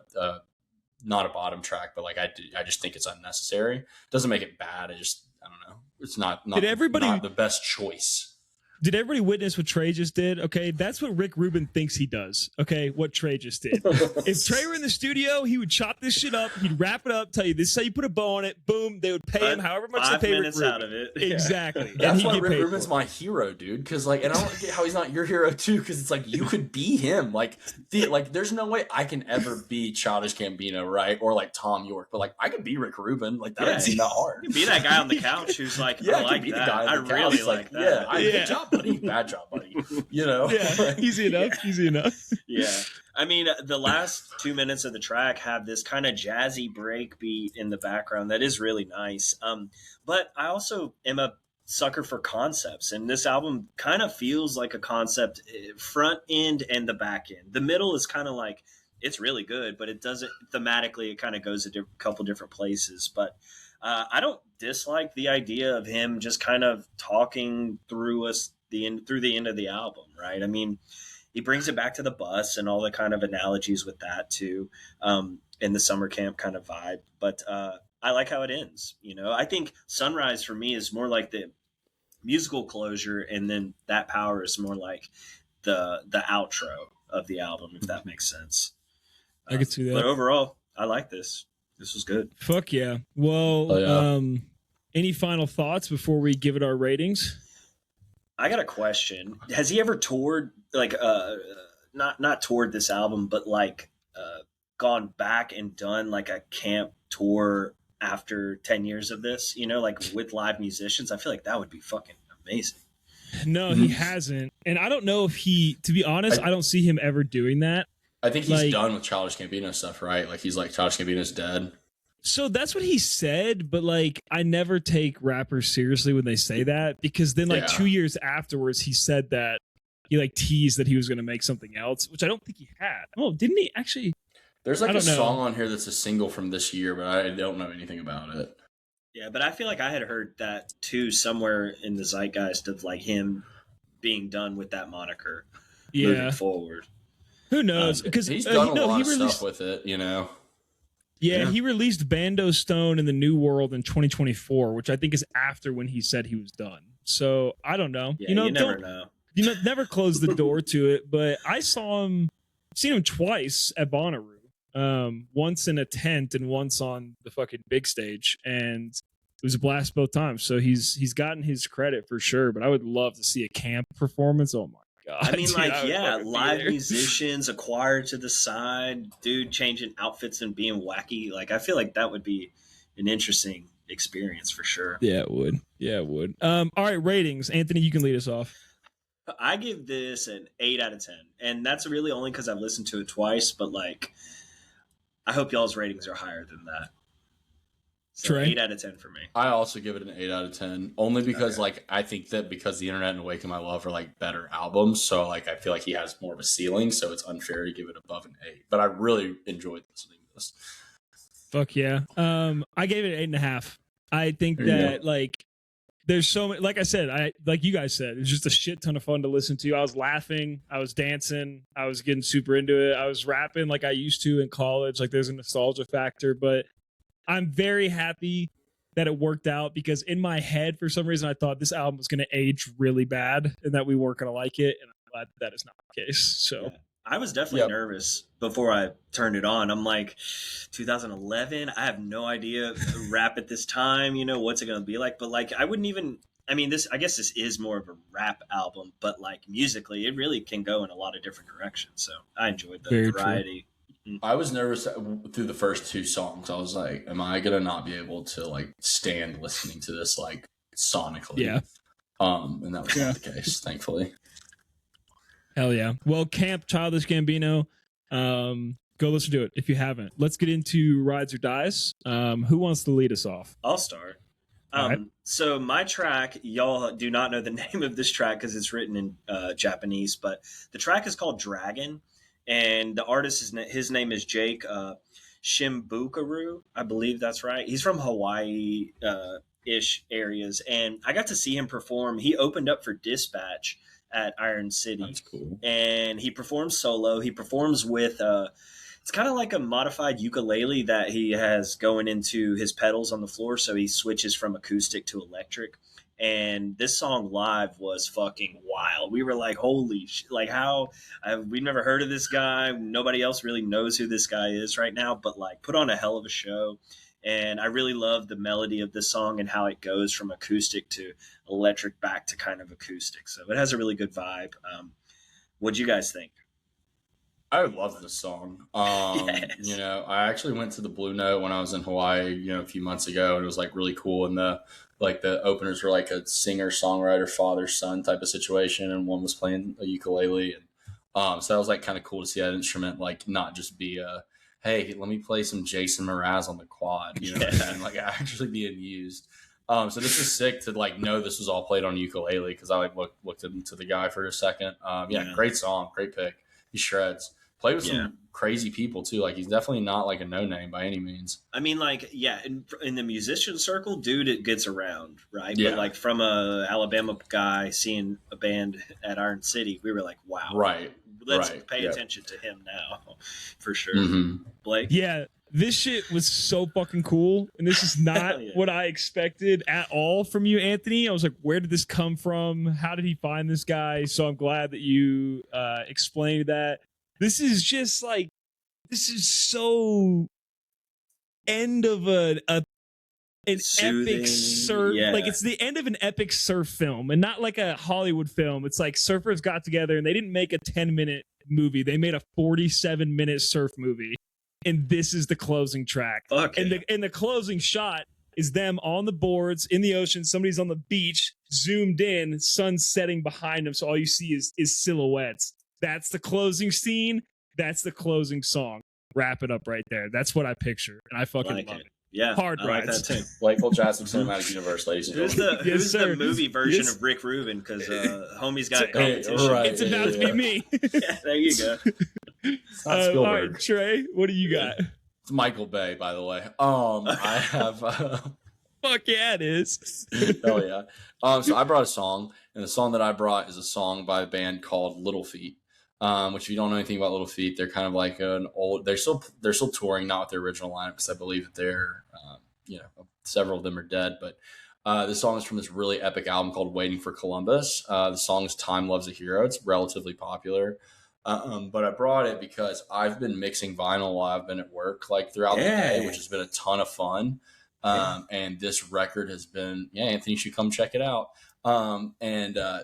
not a bottom track, but like, I just think it's unnecessary. Doesn't make it bad. I don't know. It's not not the best choice. Did everybody witness what Trey just did? Okay, that's what Rick Rubin thinks he does. Okay, what Trey just did. If Trey were in the studio, he would chop this shit up. He'd wrap it up, tell you this is how you put a bow on it. Boom, they would pay him however much they pay Rick Rubin. Out of it. Exactly. That's why Rick Rubin's my hero, dude. Because like, and I don't get how he's not your hero too. Because it's like, you could be him. Like, there's no way I can ever be Childish Gambino, right? Or like Tom York. But like, I could be Rick Rubin. Like, that's not hard. You be that guy on the couch who's like, I like that. I really like that. Good job, buddy. Bad job, buddy. You know? Yeah, easy enough. Yeah. I mean, the last 2 minutes of the track have this kind of jazzy break beat in the background that is really nice. But I also am a sucker for concepts, and this album kind of feels like a concept, front end and the back end. The middle is kind of like, it's really good, but it doesn't thematically, it kind of goes a couple different places. But I don't dislike the idea of him just kind of talking through the end of the album, right? I mean, he brings it back to the bus and all the kind of analogies with that too, in the summer camp kind of vibe. But I like how it ends. You know, I think Sunrise for me is more like the musical closure, and then That Power is more like the outro of the album, if that makes sense. I could see that. But overall, I like this. This was good. Fuck yeah. Well, any final thoughts before we give it our ratings? I got a question. Has he ever toured, like, not toured this album, but like gone back and done like a camp tour after 10 years of this, you know, like with live musicians. I feel like that would be fucking amazing. No, he hasn't. And I don't know if to be honest, I don't see him ever doing that. I think he's done with Childish Gambino stuff, right? Like he's like, Childish Gambino's dead. So that's what he said, but like I never take rappers seriously when they say that, because then like 2 years afterwards he said that he like teased that he was going to make something else, which I don't think he had. Oh, didn't he actually? There's like a song on here that's a single from this year, but I don't know anything about it. Yeah, but I feel like I had heard that too somewhere in the zeitgeist of like him being done with that moniker moving forward. Who knows? Because he's done a lot of stuff with it, you know. Yeah, he released Bando Stone in the New World in 2024, which I think is after when he said he was done. So I don't know. Yeah, you never know. You know, never close the door to it. But I seen him twice at Bonnaroo. Once in a tent and once on the fucking big stage, and it was a blast both times. So he's gotten his credit for sure. But I would love to see a camp performance. Oh my God. I mean, like, live musicians, a choir to the side, dude changing outfits and being wacky. Like, I feel like that would be an interesting experience for sure. Yeah, it would. All right, ratings. Anthony, you can lead us off. I give this an 8 out of 10. And that's really only because I've listened to it twice. But, like, I hope y'all's ratings are higher than that. So 8 out of 10 for me. I also give it an 8 out of 10, only because like I think that because The Internet and Awaken My Love are like better albums, so like I feel like he has more of a ceiling, so it's unfair to give it above an 8. But I really enjoyed listening to this. Fuck yeah. I gave it 8.5. I think that like there's so many, like I said, like you guys said, it's just a shit ton of fun to listen to. I was laughing, I was dancing, I was getting super into it, I was rapping like I used to in college. Like there's a nostalgia factor, but I'm very happy that it worked out, because in my head, for some reason, I thought this album was going to age really bad and that we weren't going to like it. And I'm glad that is not the case. So I was definitely nervous before I turned it on. I'm like, 2011, I have no idea rap at this time, you know, what's it going to be like? But like, I guess this is more of a rap album, but like musically, it really can go in a lot of different directions. So I enjoyed the variety. True. I was nervous through the first 2 songs. I was like, am I going to not be able to like stand listening to this like sonically? Yeah. And that was not the case, thankfully. Hell yeah. Well, Camp, Childish Gambino, go listen to it if you haven't. Let's get into Rides or Dies. Who wants to lead us off? I'll start. So my track, y'all do not know the name of this track because it's written in Japanese, but the track is called Dragon. And the artist, his name is Jake Shimbukaru. I believe that's right. He's from Hawaii-ish areas. And I got to see him perform. He opened up for Dispatch at Iron City. That's cool. And he performs solo. He performs with, it's kind of like a modified ukulele that he has going into his pedals on the floor. So he switches from acoustic to electric. And this song live was fucking wild. We were like, holy shit, like we've never heard of this guy. Nobody else really knows who this guy is right now, but like put on a hell of a show. And I really love the melody of this song and how it goes from acoustic to electric back to kind of acoustic. So it has a really good vibe. What'd you guys think? I love this song. You know, I actually went to the Blue Note when I was in Hawaii, you know, a few months ago, and it was like really cool. And the openers were like a singer, songwriter, father, son type of situation. And one was playing a ukulele. And so that was like kind of cool to see that instrument, like not just be hey, let me play some Jason Mraz on the quad, you know what I mean? Like actually being used. So this is sick to like know this was all played on ukulele, because I like looked into the guy for a second. Great song, great pick. He shreds. Played with some crazy people too. Like he's definitely not like a no name by any means. I mean, like in the musician circle, dude, it gets around, right? Yeah. But like from a Alabama guy seeing a band at Iron City, we were like, wow, right. Let's pay attention to him now, for sure. Mm-hmm. Blake, this shit was so fucking cool, and this is not what I expected at all from you, Anthony. I was like, where did this come from? How did he find this guy? So I'm glad that you explained that. This is just like, this is so end of an soothing, epic surf. Like it's the end of an epic surf film, and not like a Hollywood film. It's like surfers got together and they didn't make a 10-minute movie. They made a 47-minute surf movie. and this is the closing track. Okay. And the closing shot is them on the boards in the ocean. Somebody's on the beach, zoomed in, sun setting behind them, so all you see is silhouettes. That's the closing scene. That's the closing song. Wrap it up right there. That's what I picture, and I fucking love it. Yeah, Hard I rides. like that too. Blakeville Jazz Cinematic Universe, ladies and gentlemen. Who's the movie version of Rick Rubin? Because homie's got competition. Right. It's about to be me. Yeah, there you go. All right, Trey, what do you got? It's Michael Bay, by the way. I have. Fuck yeah, it is. Hell yeah. So I brought a song, and the song that I brought is a song by a band called Little Feat. Which, if you don't know anything about Little Feat, they're kind of like an old. They're still touring, not with their original lineup, because I believe that they're, several of them are dead. But the song is from this really epic album called "Waiting for Columbus." The song is "Time Loves a Hero." It's relatively popular, but I brought it because I've been mixing vinyl while I've been at work, like throughout the day, which has been a ton of fun. And this record has been, Anthony, you should come check it out.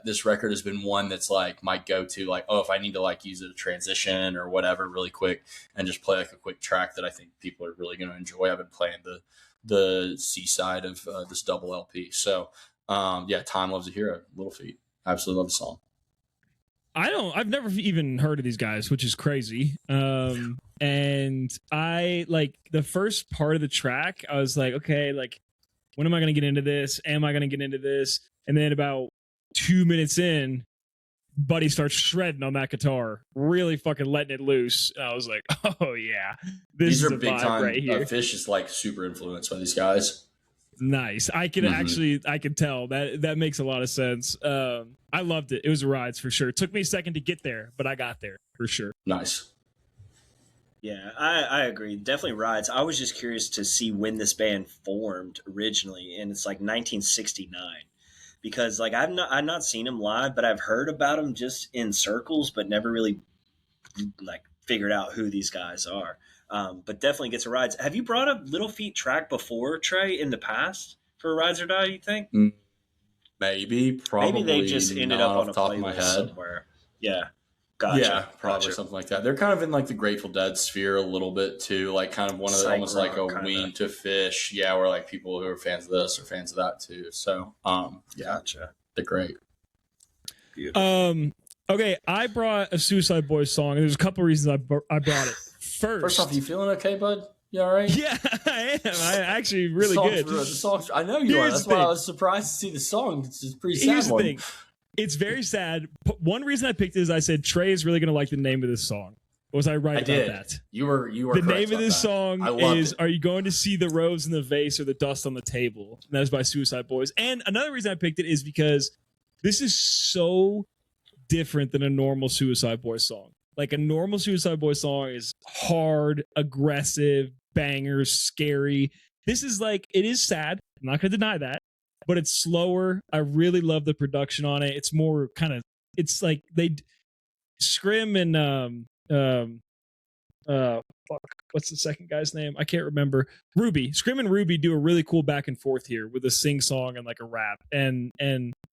This record has been one that's like my go-to, like, if I need to like use it to transition or whatever really quick and just play like a quick track that I think people are really going to enjoy. I've been playing the C side of this double LP. So, Time Loves a Hero, Little Feat. Absolutely love the song. I've never even heard of these guys, which is crazy. And I like the first part of the track, I was like, okay, like, when am I going to get into this? Am I going to get into this? And then about 2 minutes in, Buddy starts shredding on that guitar, really fucking letting it loose. And I was like, oh yeah, these are big time right here. Fish is like super influenced by these guys. Nice. I can I can tell that makes a lot of sense. I loved it. It was a ride for sure. It took me a second to get there, but I got there for sure. Nice. Yeah, I agree. Definitely rides. I was just curious to see when this band formed originally, and it's like 1969. Because like I've not seen them live, but I've heard about them just in circles, but never really like figured out who these guys are. But definitely gets a rides. Have you brought up Little Feat track before, Trey, in the past for Rides or Die? You think? Maybe, probably. Maybe they just ended up on a playlist somewhere. Yeah. Gotcha. Yeah, probably something like that. They're kind of in like the Grateful Dead sphere a little bit too, like kind of one of the almost like a wing to Fish. Yeah, where like people who are fans of this are fans of that too. So, gotcha. They're great. Beautiful. Okay, I brought a Suicide Boys song, and there's a couple reasons I brought it. First off, you feeling okay, bud? You all right? Yeah, I am. I actually really good. The song, I know you are. That's why I was surprised to see the song. It's just pretty sad. Here's the thing. It's very sad. One reason I picked it is I said Trey is really going to like the name of this song. Was I right about that? You were. The name of this song is "Are You Going to See the Rose in the Vase or the Dust on the Table?" And that is by Suicide Boys. And another reason I picked it is because this is so different than a normal Suicide Boys song. Like a normal Suicide Boys song is hard, aggressive, bangers, scary. This is like, it is sad. I'm not going to deny that. But it's slower. I really love the production on it. It's more kind of, it's like Scrim and what's the second guy's name? I can't remember. Ruby. Scrim and Ruby do a really cool back and forth here with a sing song and like a rap. And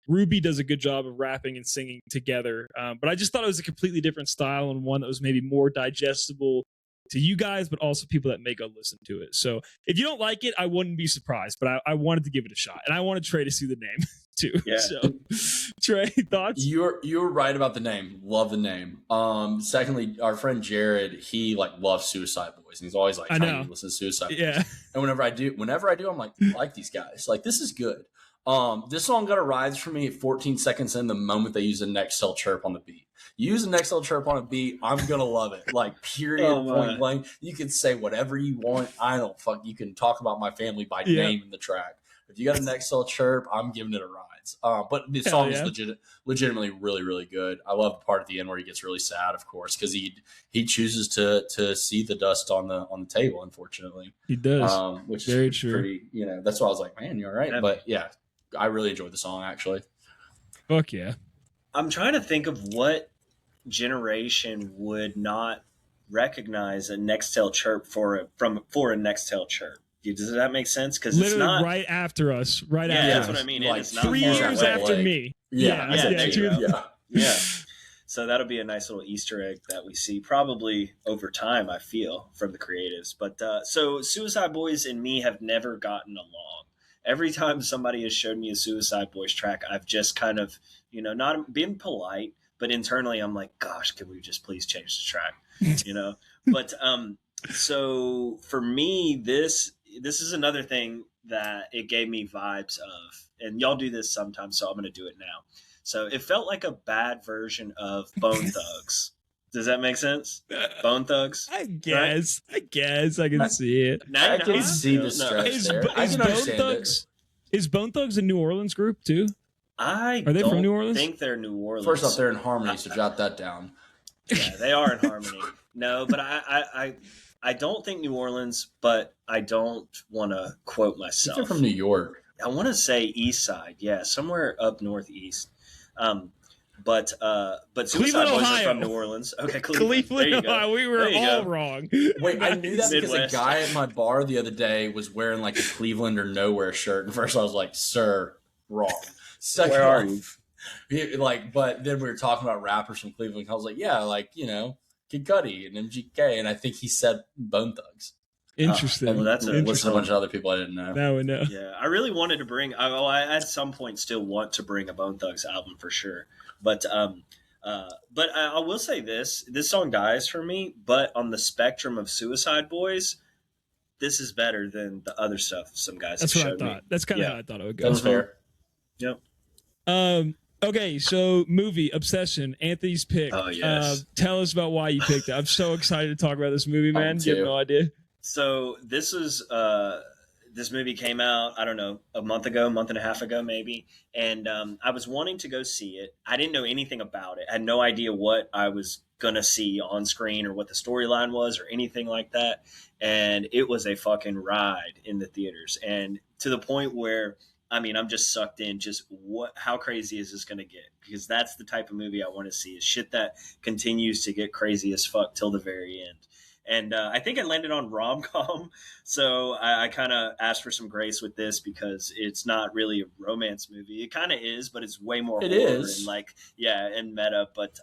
Ruby does a good job of rapping and singing together. But I just thought it was a completely different style and one that was maybe more digestible to you guys, but also people that may go listen to it. So if you don't like it, I wouldn't be surprised, but I wanted to give it a shot. And I wanted Trey to see the name too. Yeah. So Trey, thoughts? You're right about the name. Love the name. Secondly, our friend Jared, he like loves Suicide Boys. And he's always like trying to listen to Suicide Boys. Yeah. And whenever I do, I'm like, I like these guys. Like, this is good. This song got a rise for me at 14 seconds in the moment they use a Nextel chirp on the beat. You use a Nextel chirp on a beat, I'm gonna love it. Like, period, point blank. You can say whatever you want. I don't fuck. You can talk about my family by name in the track. If you got a Nextel chirp, I'm giving it a rise. But the song is legitimately really, really good. I love the part at the end where he gets really sad, of course, because he chooses to see the dust on the table. Unfortunately, he does. Which very is true. Pretty, that's why I was like, man, you're all right. But yeah, I really enjoyed the song actually. Fuck yeah. I'm trying to think of what generation would not recognize a Nextel chirp for a Nextel chirp. Does that make sense? Because it's not right after us. Right after that's us. what I mean. Like it's not 3 years after me. Yeah. Yeah. So that'll be a nice little Easter egg that we see probably over time, I feel, from the creatives. But so Suicide Boys and me have never gotten along. Every time somebody has showed me a Suicide Boys track, I've just kind of, not been polite, but internally I'm like, gosh, can we just please change the track? But so for me, this is another thing that it gave me vibes of, and y'all do this sometimes, so I'm going to do it now. So it felt like a bad version of Bone Thugs. Does that make sense? Bone Thugs? I guess. Right? I guess I can see it. I can see the stretch there. I can understand it. Is Bone Thugs a New Orleans group too? Are they from New Orleans? I think they're New Orleans. First off, they're in Harmony, so jot that down. Yeah, they are in Harmony. No, but I don't think New Orleans, but I don't want to quote myself. They're from New York. I want to say East Side. Yeah, somewhere up northeast. But Suicide Boys are from New Orleans. Okay, Cleveland, Ohio. We were all wrong. Wait, I knew that because a guy at my bar the other day was wearing like a Cleveland or Nowhere shirt. And first I was like, sir, wrong. Second Where are you? But then we were talking about rappers from Cleveland. I was like, yeah, Kid Cudi and MGK. And I think he said Bone Thugs. Interesting. Well, that's a bunch of other people I didn't know. Now we know. Yeah, I really wanted to bring. I at some point still want to bring a Bone Thugs album for sure. But I will say this song dies for me. But on the spectrum of Suicide Boys, this is better than the other stuff some guys. That's have what showed I thought. Me. That's kind of how I thought it would go. That's fair. Yep. Okay, so movie Obsession, Anthony's pick. Oh yes. Tell us about why you picked it. I'm so excited to talk about this movie, man. You have no idea. So this movie came out, I don't know, a month and a half ago, maybe. And I was wanting to go see it. I didn't know anything about it. I had no idea what I was going to see on screen or what the storyline was or anything like that. And it was a fucking ride in the theaters. And to the point where, I'm just sucked in. Just how crazy is this going to get? Because that's the type of movie I want to see, is shit that continues to get crazy as fuck till the very end. And I think I landed on rom-com, so I kind of asked for some grace with this because it's not really a romance movie. It kind of is, but it's way more horror and meta. But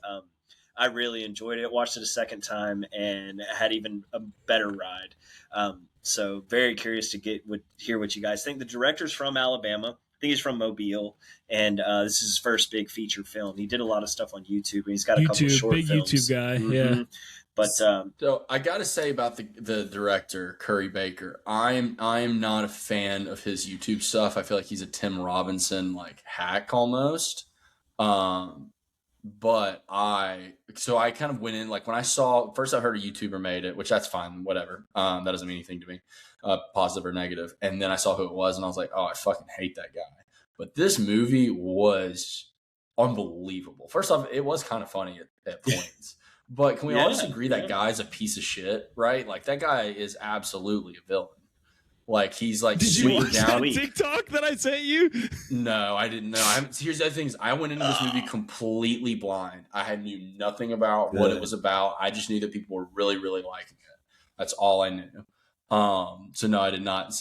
I really enjoyed it. Watched it a second time and had even a better ride. So very curious to hear what you guys think. The director's from Alabama. I think he's from Mobile, and this is his first big feature film. He did a lot of stuff on YouTube, and he's got a couple of short films. YouTube guy, mm-hmm. Yeah. But so I got to say about the director Curry Baker, I'm not a fan of his YouTube stuff. I feel like he's a Tim Robinson hack almost. But I kind of went in when I saw first I heard a YouTuber made it, which that's fine, whatever. That doesn't mean anything to me, positive or negative. And then I saw who it was, and I was like, oh, I fucking hate that guy. But this movie was unbelievable. First off, it was kind of funny at points. But can we all just agree that guy's a piece of shit, right? That guy is absolutely a villain. He's Did super you watch down. that TikTok that I sent you? No, I didn't know. Here's the other thing: I went into this movie completely blind. I knew nothing about what it was about. I just knew that people were really, really liking it. That's all I knew. So no, I did not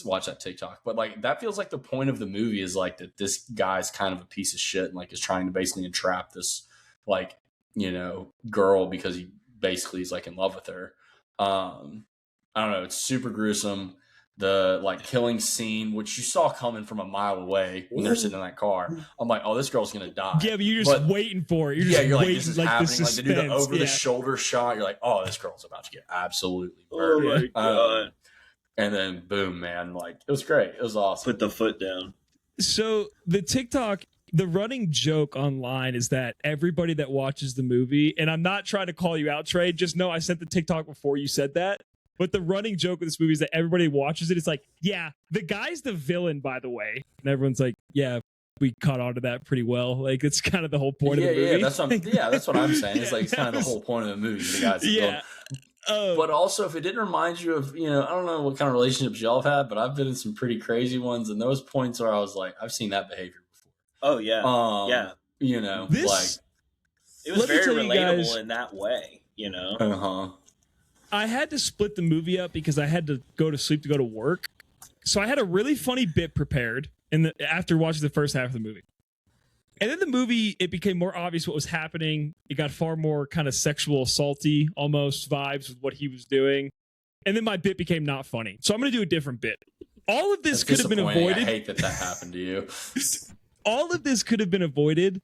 watch that TikTok. But that feels like the point of the movie is that this guy's kind of a piece of shit and is trying to basically entrap this girl because he basically is in love with her. I don't know. It's super gruesome. The killing scene, which you saw coming from a mile away when they're sitting in that car. I'm like, oh, this girl's gonna die. Yeah, but you're just waiting for it. You're waiting, this is happening. They do the over the shoulder shot. You're like, oh, this girl's about to get absolutely murdered. Oh my god! And then boom, man! It was great. It was awesome. Put the foot down. So the TikTok. The running joke online is that everybody that watches the movie, and I'm not trying to call you out, Trey, just know I sent the TikTok before you said that. But the running joke of this movie is that everybody watches it. It's yeah, the guy's the villain, by the way. And everyone's like, yeah, we caught on to that pretty well. It's kind of the whole point of the movie. That's what I'm saying. It's kind of the whole point of the movie. The guy's the villain. But also, if it didn't remind you of, I don't know what kind of relationships y'all have had, but I've been in some pretty crazy ones. And those points where I was like, I've seen that behavior before. Oh, yeah. Yeah. It was very relatable in that way, Uh-huh. I had to split the movie up because I had to go to sleep to go to work. So I had a really funny bit prepared after watching the first half of the movie. And then the movie, it became more obvious what was happening. It got far more kind of sexual assaulty almost vibes with what he was doing. And then my bit became not funny. So I'm going to do a different bit. All of this could have been avoided. I hate that happened to you. All of this could have been avoided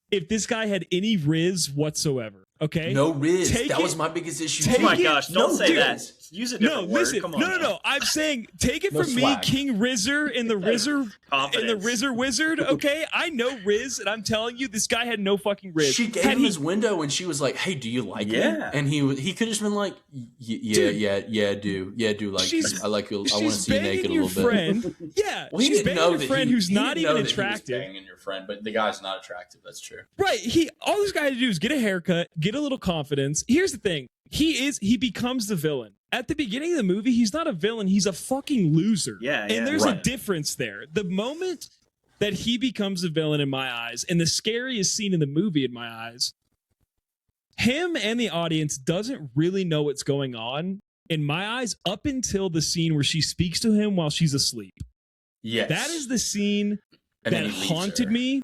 if this guy had any riz whatsoever. Okay. No riz. That was my biggest issue. Oh my gosh! Don't say that. Use a different word. Listen, Come on. No. I'm saying take it from me, King Rizzer and the Rizzer Wizard. Okay, I know Riz, and I'm telling you, this guy had no fucking riz. She gave him his window, and she was like, "Hey, do you like it?" And he could have just been like, "Yeah, do like I like you. I want to see you naked a little bit." Yeah, well, she's banging your friend who's not even attractive. Banging your friend, but the guy's not attractive. That's true. Right. All this guy had to do is get a haircut, get a little confidence. Here's the thing. He becomes the villain. At the beginning of the movie, he's not a villain. He's a fucking loser. And there's a difference there. The moment that he becomes a villain in my eyes, and the scariest scene in the movie in my eyes, him and the audience doesn't really know what's going on, in my eyes, up until the scene where she speaks to him while she's asleep. Yes. That is the scene that haunted me.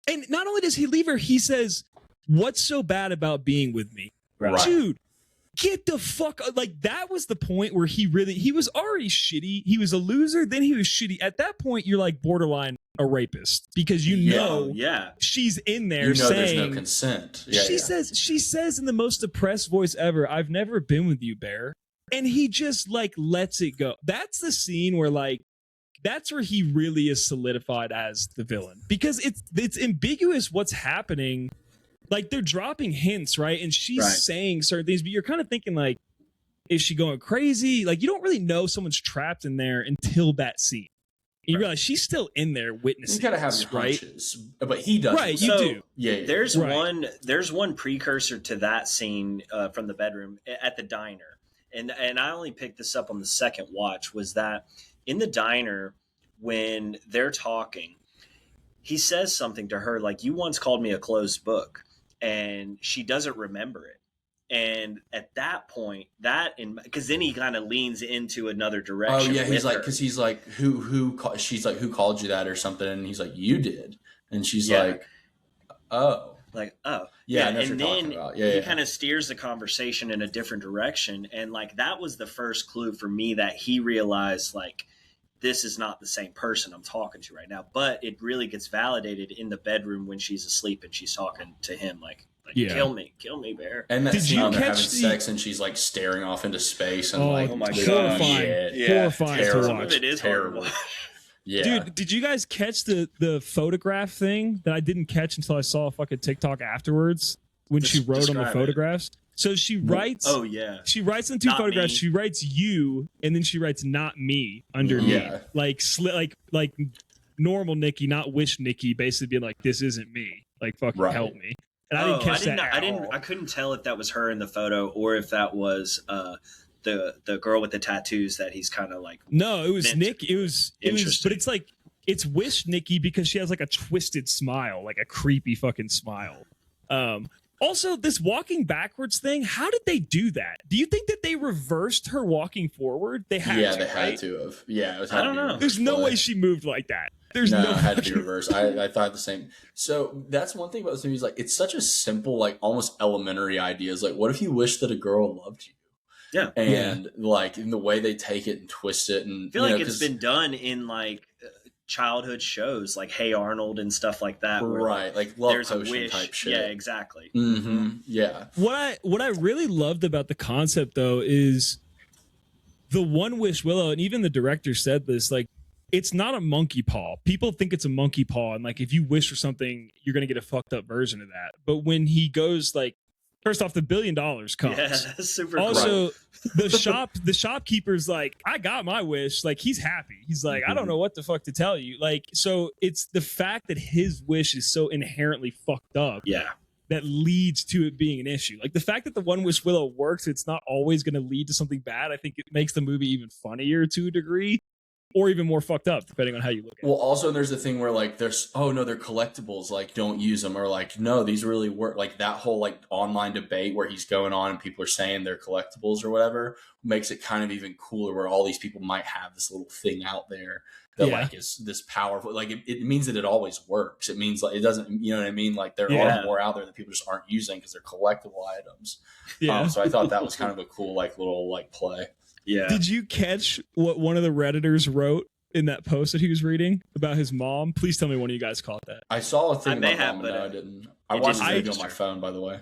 And not only does he leave her, he says, "What's so bad about being with me?" Right. Dude, get the fuck up. Like, that was the point where he was already shitty. He was a loser, then he was shitty. At that point, you're like borderline a rapist because you know she's in there saying there's no consent. She says in the most depressed voice ever, "I've never been with you, Bear." And he just like lets it go. That's the scene where like that's where he really is solidified as the villain, because it's ambiguous what's happening. Like, they're dropping hints, right? And she's saying certain things, but you're kind of thinking, like, is she going crazy? Like, you don't really know someone's trapped in there until that scene. And you realize she's still in there witnessing. You gotta have your hunches, but he doesn't. Right, you do. Yeah. There's one precursor to that scene from the bedroom at the diner, and I only picked this up on the second watch. Was that in the diner when they're talking, he says something to her like, "You once called me a closed book." And she doesn't remember it. And at that point, because then he kind of leans into another direction. Oh yeah, he's like, because he's like, she's like, "Who called you that?" or something, and he's like, "You did," and she's like, "Oh." Like, oh. Yeah, and then he kind of steers the conversation in a different direction. And like, that was the first clue for me that he realized, like, this is not the same person I'm talking to right now. But it really gets validated in the bedroom when she's asleep and she's talking to him like kill me, Bear. And that scene when they're having sex and she's like staring off into space and like, oh my god, horrifying to watch. It is terrible. Yeah, dude, did you guys catch the photograph thing that I didn't catch until I saw a fucking TikTok afterwards when she wrote on the photographs? So she writes. Oh yeah. She writes in two photographs. Me. She writes "you" and then she writes "not me" underneath, like normal Nikki, not wish Nikki, basically being like, "This isn't me. Like, fucking help me." And I didn't catch that. I couldn't tell if that was her in the photo or if that was the girl with the tattoos that he's kind of like. No, it was Nick. It was, but it's like it's wish Nikki because she has like a twisted smile, like a creepy fucking smile. Also, this walking backwards thing, how did they do that? Do you think that they reversed her walking forward? They had to, had to have. Yeah, it was. I don't know. There's no way she moved like that. There's no it had to be reversed. I thought the same. So that's one thing about this movie is like it's such a simple, like almost elementary idea. Is like, what if you wish that a girl loved you? Yeah. And like in the way they take it and twist it, and I feel like it's been done in like childhood shows like Hey Arnold and stuff like that, right? Like love potion type shit. Yeah, exactly. Mm-hmm. Yeah. What I really loved about the concept though is the One Wish Willow, and even the director said this, like, it's not a monkey paw. People think it's a monkey paw, and like if you wish for something, you're gonna get a fucked up version of that. But when he goes like, first off, the $1 billion comes. Yeah, that's super also, cool. the shopkeeper's like, I got my wish. Like, he's happy. He's like, I don't know what the fuck to tell you. Like, so it's the fact that his wish is so inherently fucked up. Yeah. That leads to it being an issue. Like the fact that the One Wish Willow works, it's not always going to lead to something bad. I think it makes the movie even funnier to a degree. or even more fucked up, depending on how you look at it. Well, also there's the thing where like there's they're collectibles, like don't use them, or like no, these really work. Like that whole like online debate where he's going on and people are saying they're collectibles or whatever makes it kind of even cooler, where all these people might have this little thing out there that like is this powerful. Like it means that it always works. It means like it doesn't, you know what I mean? Like there are more out there that people just aren't using because they're collectible items. So I thought that was kind of a cool like little like play. Yeah. Did you catch what one of the Redditors wrote in that post that he was reading about his mom? Please tell me one of you guys caught that. I saw a thing about mom, but I didn't. I watched the video on my phone, by the way.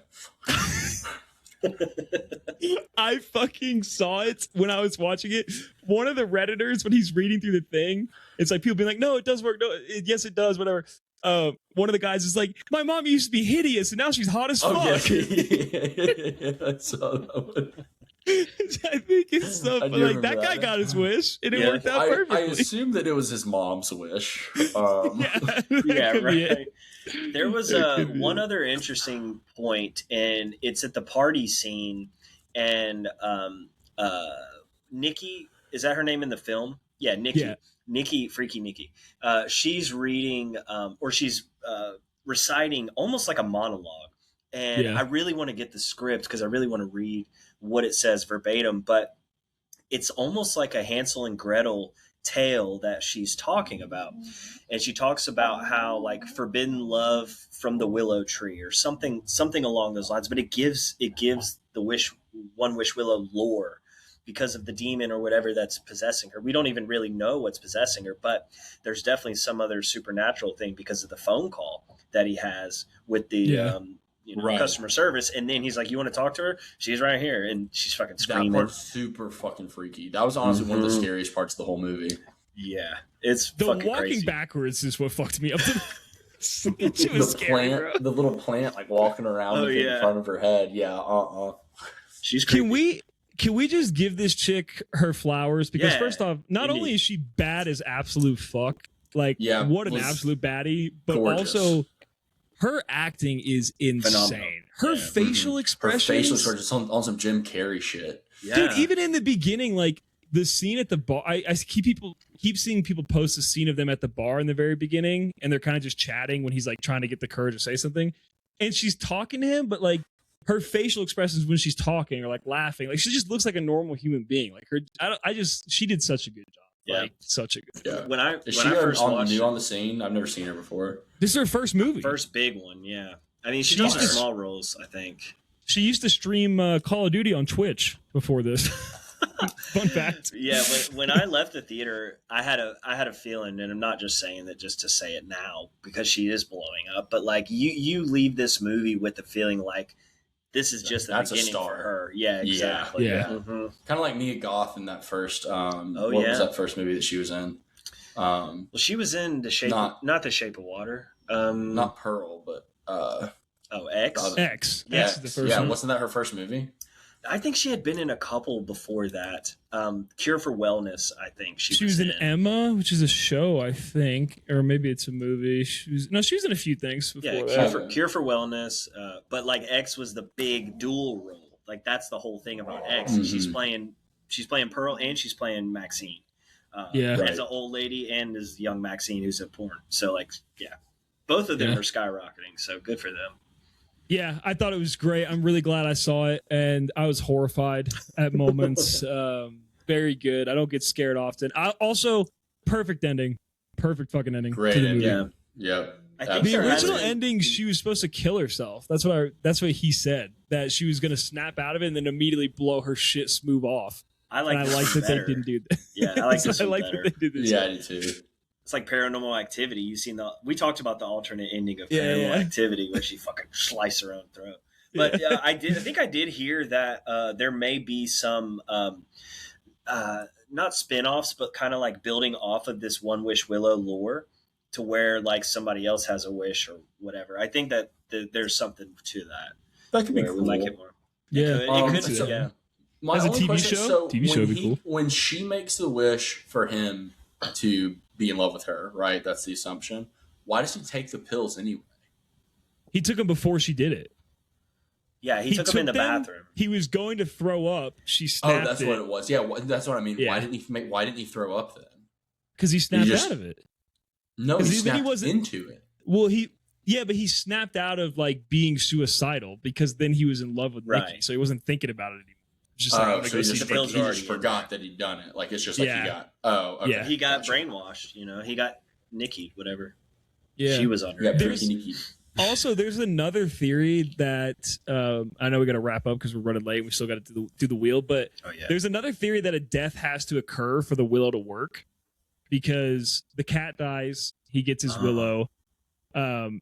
I fucking saw it when I was watching it. One of the Redditors, when he's reading through the thing, it's like people being like, no, it does work. No, yes, it does. Whatever. One of the guys is like, my mom used to be hideous and now she's hot as fuck. Yeah. I saw that one. I think it's so like that guy got his wish and it worked out perfectly. I assumed that it was his mom's wish. Right. There was one other interesting point, and it's at the party scene, and Nikki, is that her name in the film? Yeah, Nikki. Yeah. Nikki, freaky Nikki. She's reading or she's reciting almost like a monologue. And I really want to get the script because I really want to read what it says verbatim, but it's almost like a Hansel and Gretel tale that she's talking about. And she talks about how like forbidden love from the willow tree or something along those lines, but it gives the One Wish Willow lore because of the demon or whatever that's possessing her. We don't even really know what's possessing her, but there's definitely some other supernatural thing because of the phone call that he has with the customer service, and then he's like, "You want to talk to her? She's right here," and she's fucking screaming. That part's super fucking freaky. That was honestly one of the scariest parts of the whole movie. Yeah, it's the fucking walking crazy. Backwards is what fucked me up. The little plant, like walking around in front of her head. Yeah, She's creepy. Can we just give this chick her flowers? Because first off, not only is she bad as absolute fuck, like what an absolute baddie, but also her acting is insane. Phenomenal. Her facial expressions. Her facial expressions on some Jim Carrey shit. Yeah. Dude, even in the beginning, like the scene at the bar, I keep seeing people post the scene of them at the bar in the very beginning, and they're kind of just chatting when he's like trying to get the courage to say something. And she's talking to him, but like her facial expressions when she's talking or like laughing, like she just looks like a normal human being. Like she did such a good job. Yeah, like, such a good job. When I first watched new on the scene, I've never seen her before. This is her first movie, first big one. Yeah, I mean she does some small roles. I think she used to stream Call of Duty on Twitch before this. Fun fact. Yeah, but when I left the theater, I had a feeling, and I'm not just saying that just to say it now because she is blowing up, but like you leave this movie with the feeling like this is just the beginning for her. Yeah, exactly. Yeah. Mm-hmm. Kind of like Mia Goth in that first. What was that first movie that she was in? Well, she was in not The Shape of Water. Not Pearl, but X. X. That's the first one. Wasn't that her first movie? I think she had been in a couple before that. Cure for Wellness, I think she was in Emma, which is a show, I think, or maybe it's a movie. She was in a few things before that. Cure for Wellness, but like X was the big dual role. Like that's the whole thing about X. Mm-hmm. She's playing Pearl and she's playing Maxine. As an old lady and as young Maxine who's in porn. So like, both of them are skyrocketing. So good for them. Yeah, I thought it was great. I'm really glad I saw it, and I was horrified at moments. Very good. I don't get scared often. Also, perfect ending. Perfect fucking ending. Great to the movie. ending. Yeah. I think the original ending, she was supposed to kill herself. That's what he said. That she was going to snap out of it and then immediately blow her shit smooth off. I like that they didn't do that. Yeah, I like this. I like that they did this. Yeah, I do too. It's like Paranormal Activity. We talked about the alternate ending of Paranormal Activity where she fucking sliced her own throat. But I think I did hear that there may be some not spin-offs, but kind of like building off of this One Wish Willow lore to where like somebody else has a wish or whatever. I think that there's something to that. That could be cool. We like it more. Yeah. It could. Yeah. As a TV show? TV show would be cool. When she makes the wish for him to be in love with her, right? That's the assumption. Why does he take the pills anyway? He took them before she did it. Yeah, he took them in the bathroom. He was going to throw up. She snapped that's what it was. Yeah, that's what I mean. Yeah. Why didn't he throw up then? because he snapped out of it. No, he snapped into it. Well, but he snapped out of like being suicidal because then he was in love with Nikki, so he wasn't thinking about it anymore. Just so he just forgot that he'd done it. Like it's just like he got. Oh, okay. He got brainwashed. You know, he got Nikki, whatever. Yeah, she was under. Yeah, Nikki. Also, there's another theory that I know we got to wrap up because we're running late. We still got to do the wheel, but there's another theory that a death has to occur for the willow to work because the cat dies, he gets his willow.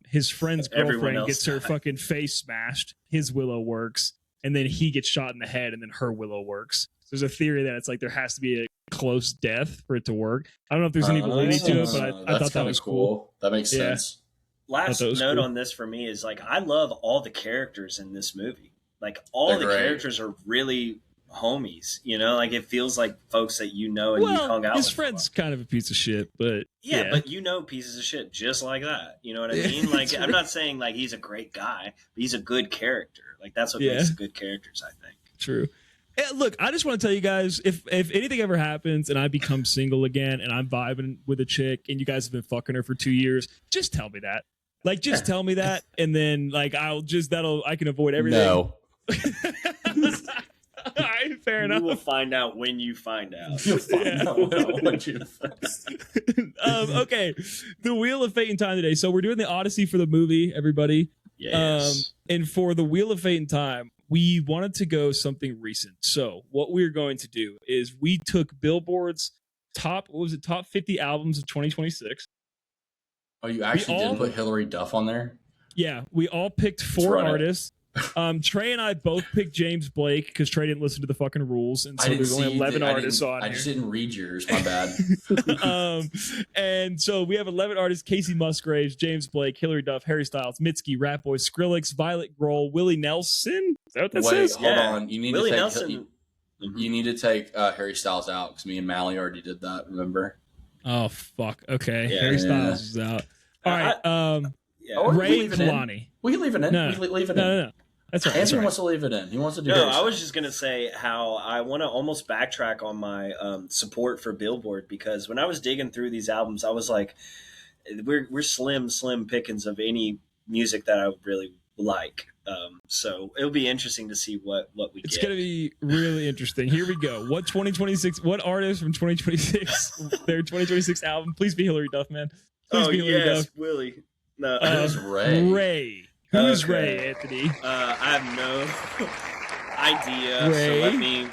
His friend's girlfriend gets her fucking face smashed. His willow works, and then he gets shot in the head, and then her willow works. So there's a theory that it's like there has to be a close death for it to work. I don't know if there's any validity to it, but I thought that was cool. That makes sense. Last note on this for me is like I love all the characters in this movie. Like all the characters are really homies, you know, like it feels like folks that you know and you hung out with. His friend's kind of a piece of shit, but but you know pieces of shit just like that. You know what I mean? Like I'm not saying like he's a great guy, but he's a good character. Like that's what makes good characters, I think. True. Look, I just want to tell you guys, if anything ever happens and I become single again and I'm vibing with a chick and you guys have been fucking her for 2 years, just tell me that. Like, just tell me that, and then like I can avoid everything. No. All right, fair enough. You will find out when you find out. You'll find out when you okay, the Wheel of Fate and Time today. So we're doing the Odyssey for the movie, everybody. Yes. And for the Wheel of Fate and Time, we wanted to go something recent. So what we're going to do is we took Billboard's top 50 albums of 2026. Oh, you actually didn't put Hillary Duff on there? Yeah, we all picked 4 artists. Trey and I both picked James Blake because Trey didn't listen to the fucking rules, and so there's only 11 artists on here. I just didn't read yours, my bad. And so we have 11 artists: Casey Musgraves, James Blake, Hillary Duff, Harry Styles, Mitski, Ratboy, Skrillex, Violet Grohl, Willie Nelson. Is that what that says? Hold on. You need Willie to take Nelson. You need to take Harry Styles out because me and Mally already did that. Remember? Oh fuck. Okay, Harry Styles is out. All right. Ray Kalani. We can leave it in. No. We can leave it in. No. That's right. Anthony wants to leave it in. He wants to do it. No, I was just going to say how I want to almost backtrack on my support for Billboard because when I was digging through these albums, I was like, we're slim pickings of any music that I would really like. So it'll be interesting to see what we get. It's going to be really interesting. Here we go. What artist from 2026, their 2026 album? Please be Hillary Duff, man. Please be Hillary Duff. Willie. No, who's Ray? Ray. Who's Ray, Anthony? I have no idea. Ray. So let me.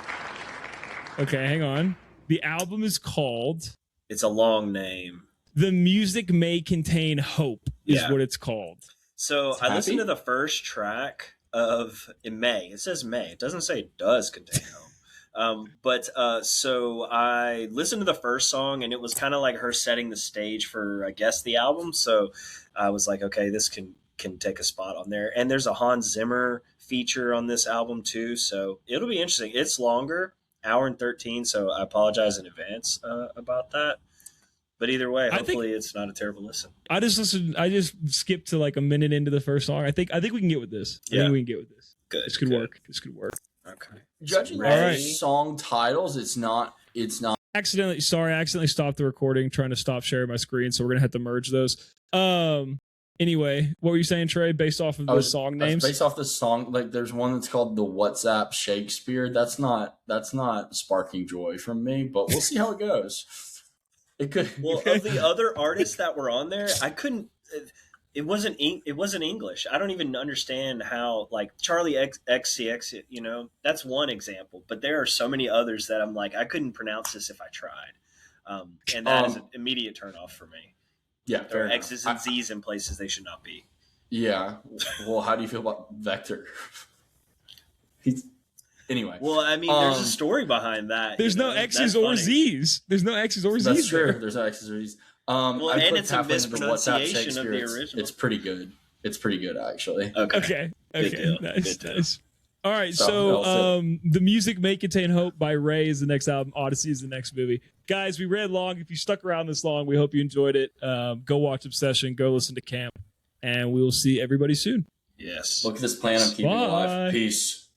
Okay, hang on. The album is called. It's a long name. The Music May Contain Hope is what it's called. So I listened to the first track of in May. It says May. It doesn't say it does contain hope. So I listened to the first song and it was kind of like her setting the stage for, I guess, the album. So I was like, okay, this can take a spot on there. And there's a Hans Zimmer feature on this album too. So it'll be interesting. It's longer, 1:13. So I apologize in advance about that. But either way, hopefully it's not a terrible listen. I just skipped to like a minute into the first song. I think we can get with this. I think we can get with this. Good. This could work. This could work. Okay. Judging by song titles, it's not. Accidentally stopped the recording trying to stop sharing my screen, so we're gonna have to merge those. Anyway, what were you saying, Trey? Based off of the song names? Based off the song, like there's one that's called the WhatsApp Shakespeare. That's not sparking joy from me, but we'll see how it goes. It could. Well, of the other artists that were on there, I couldn't. It wasn't English. I don't even understand how, like Charlie XCX. You know, that's one example. But there are so many others that I'm like, I couldn't pronounce this if I tried, and that is an immediate turnoff for me. Yeah, there are X's and Z's in places they should not be. Yeah. Well, how do you feel about Vector? Anyway. Well, I mean, there's a story behind that. There's no X's or Z's. There's no X's or Z's. That's true. There's no X's or Z's. Well, and it's a mispronunciation of the original. It's pretty good. It's pretty good, actually. Okay. Nice. All right, so The Music May Contain Hope by Ray is the next album. Odyssey is the next movie. Guys, we ran long. If you stuck around this long, we hope you enjoyed it. Go watch Obsession. Go listen to Camp. And we will see everybody soon. Yes. Look at this plan I'm keeping alive. Peace.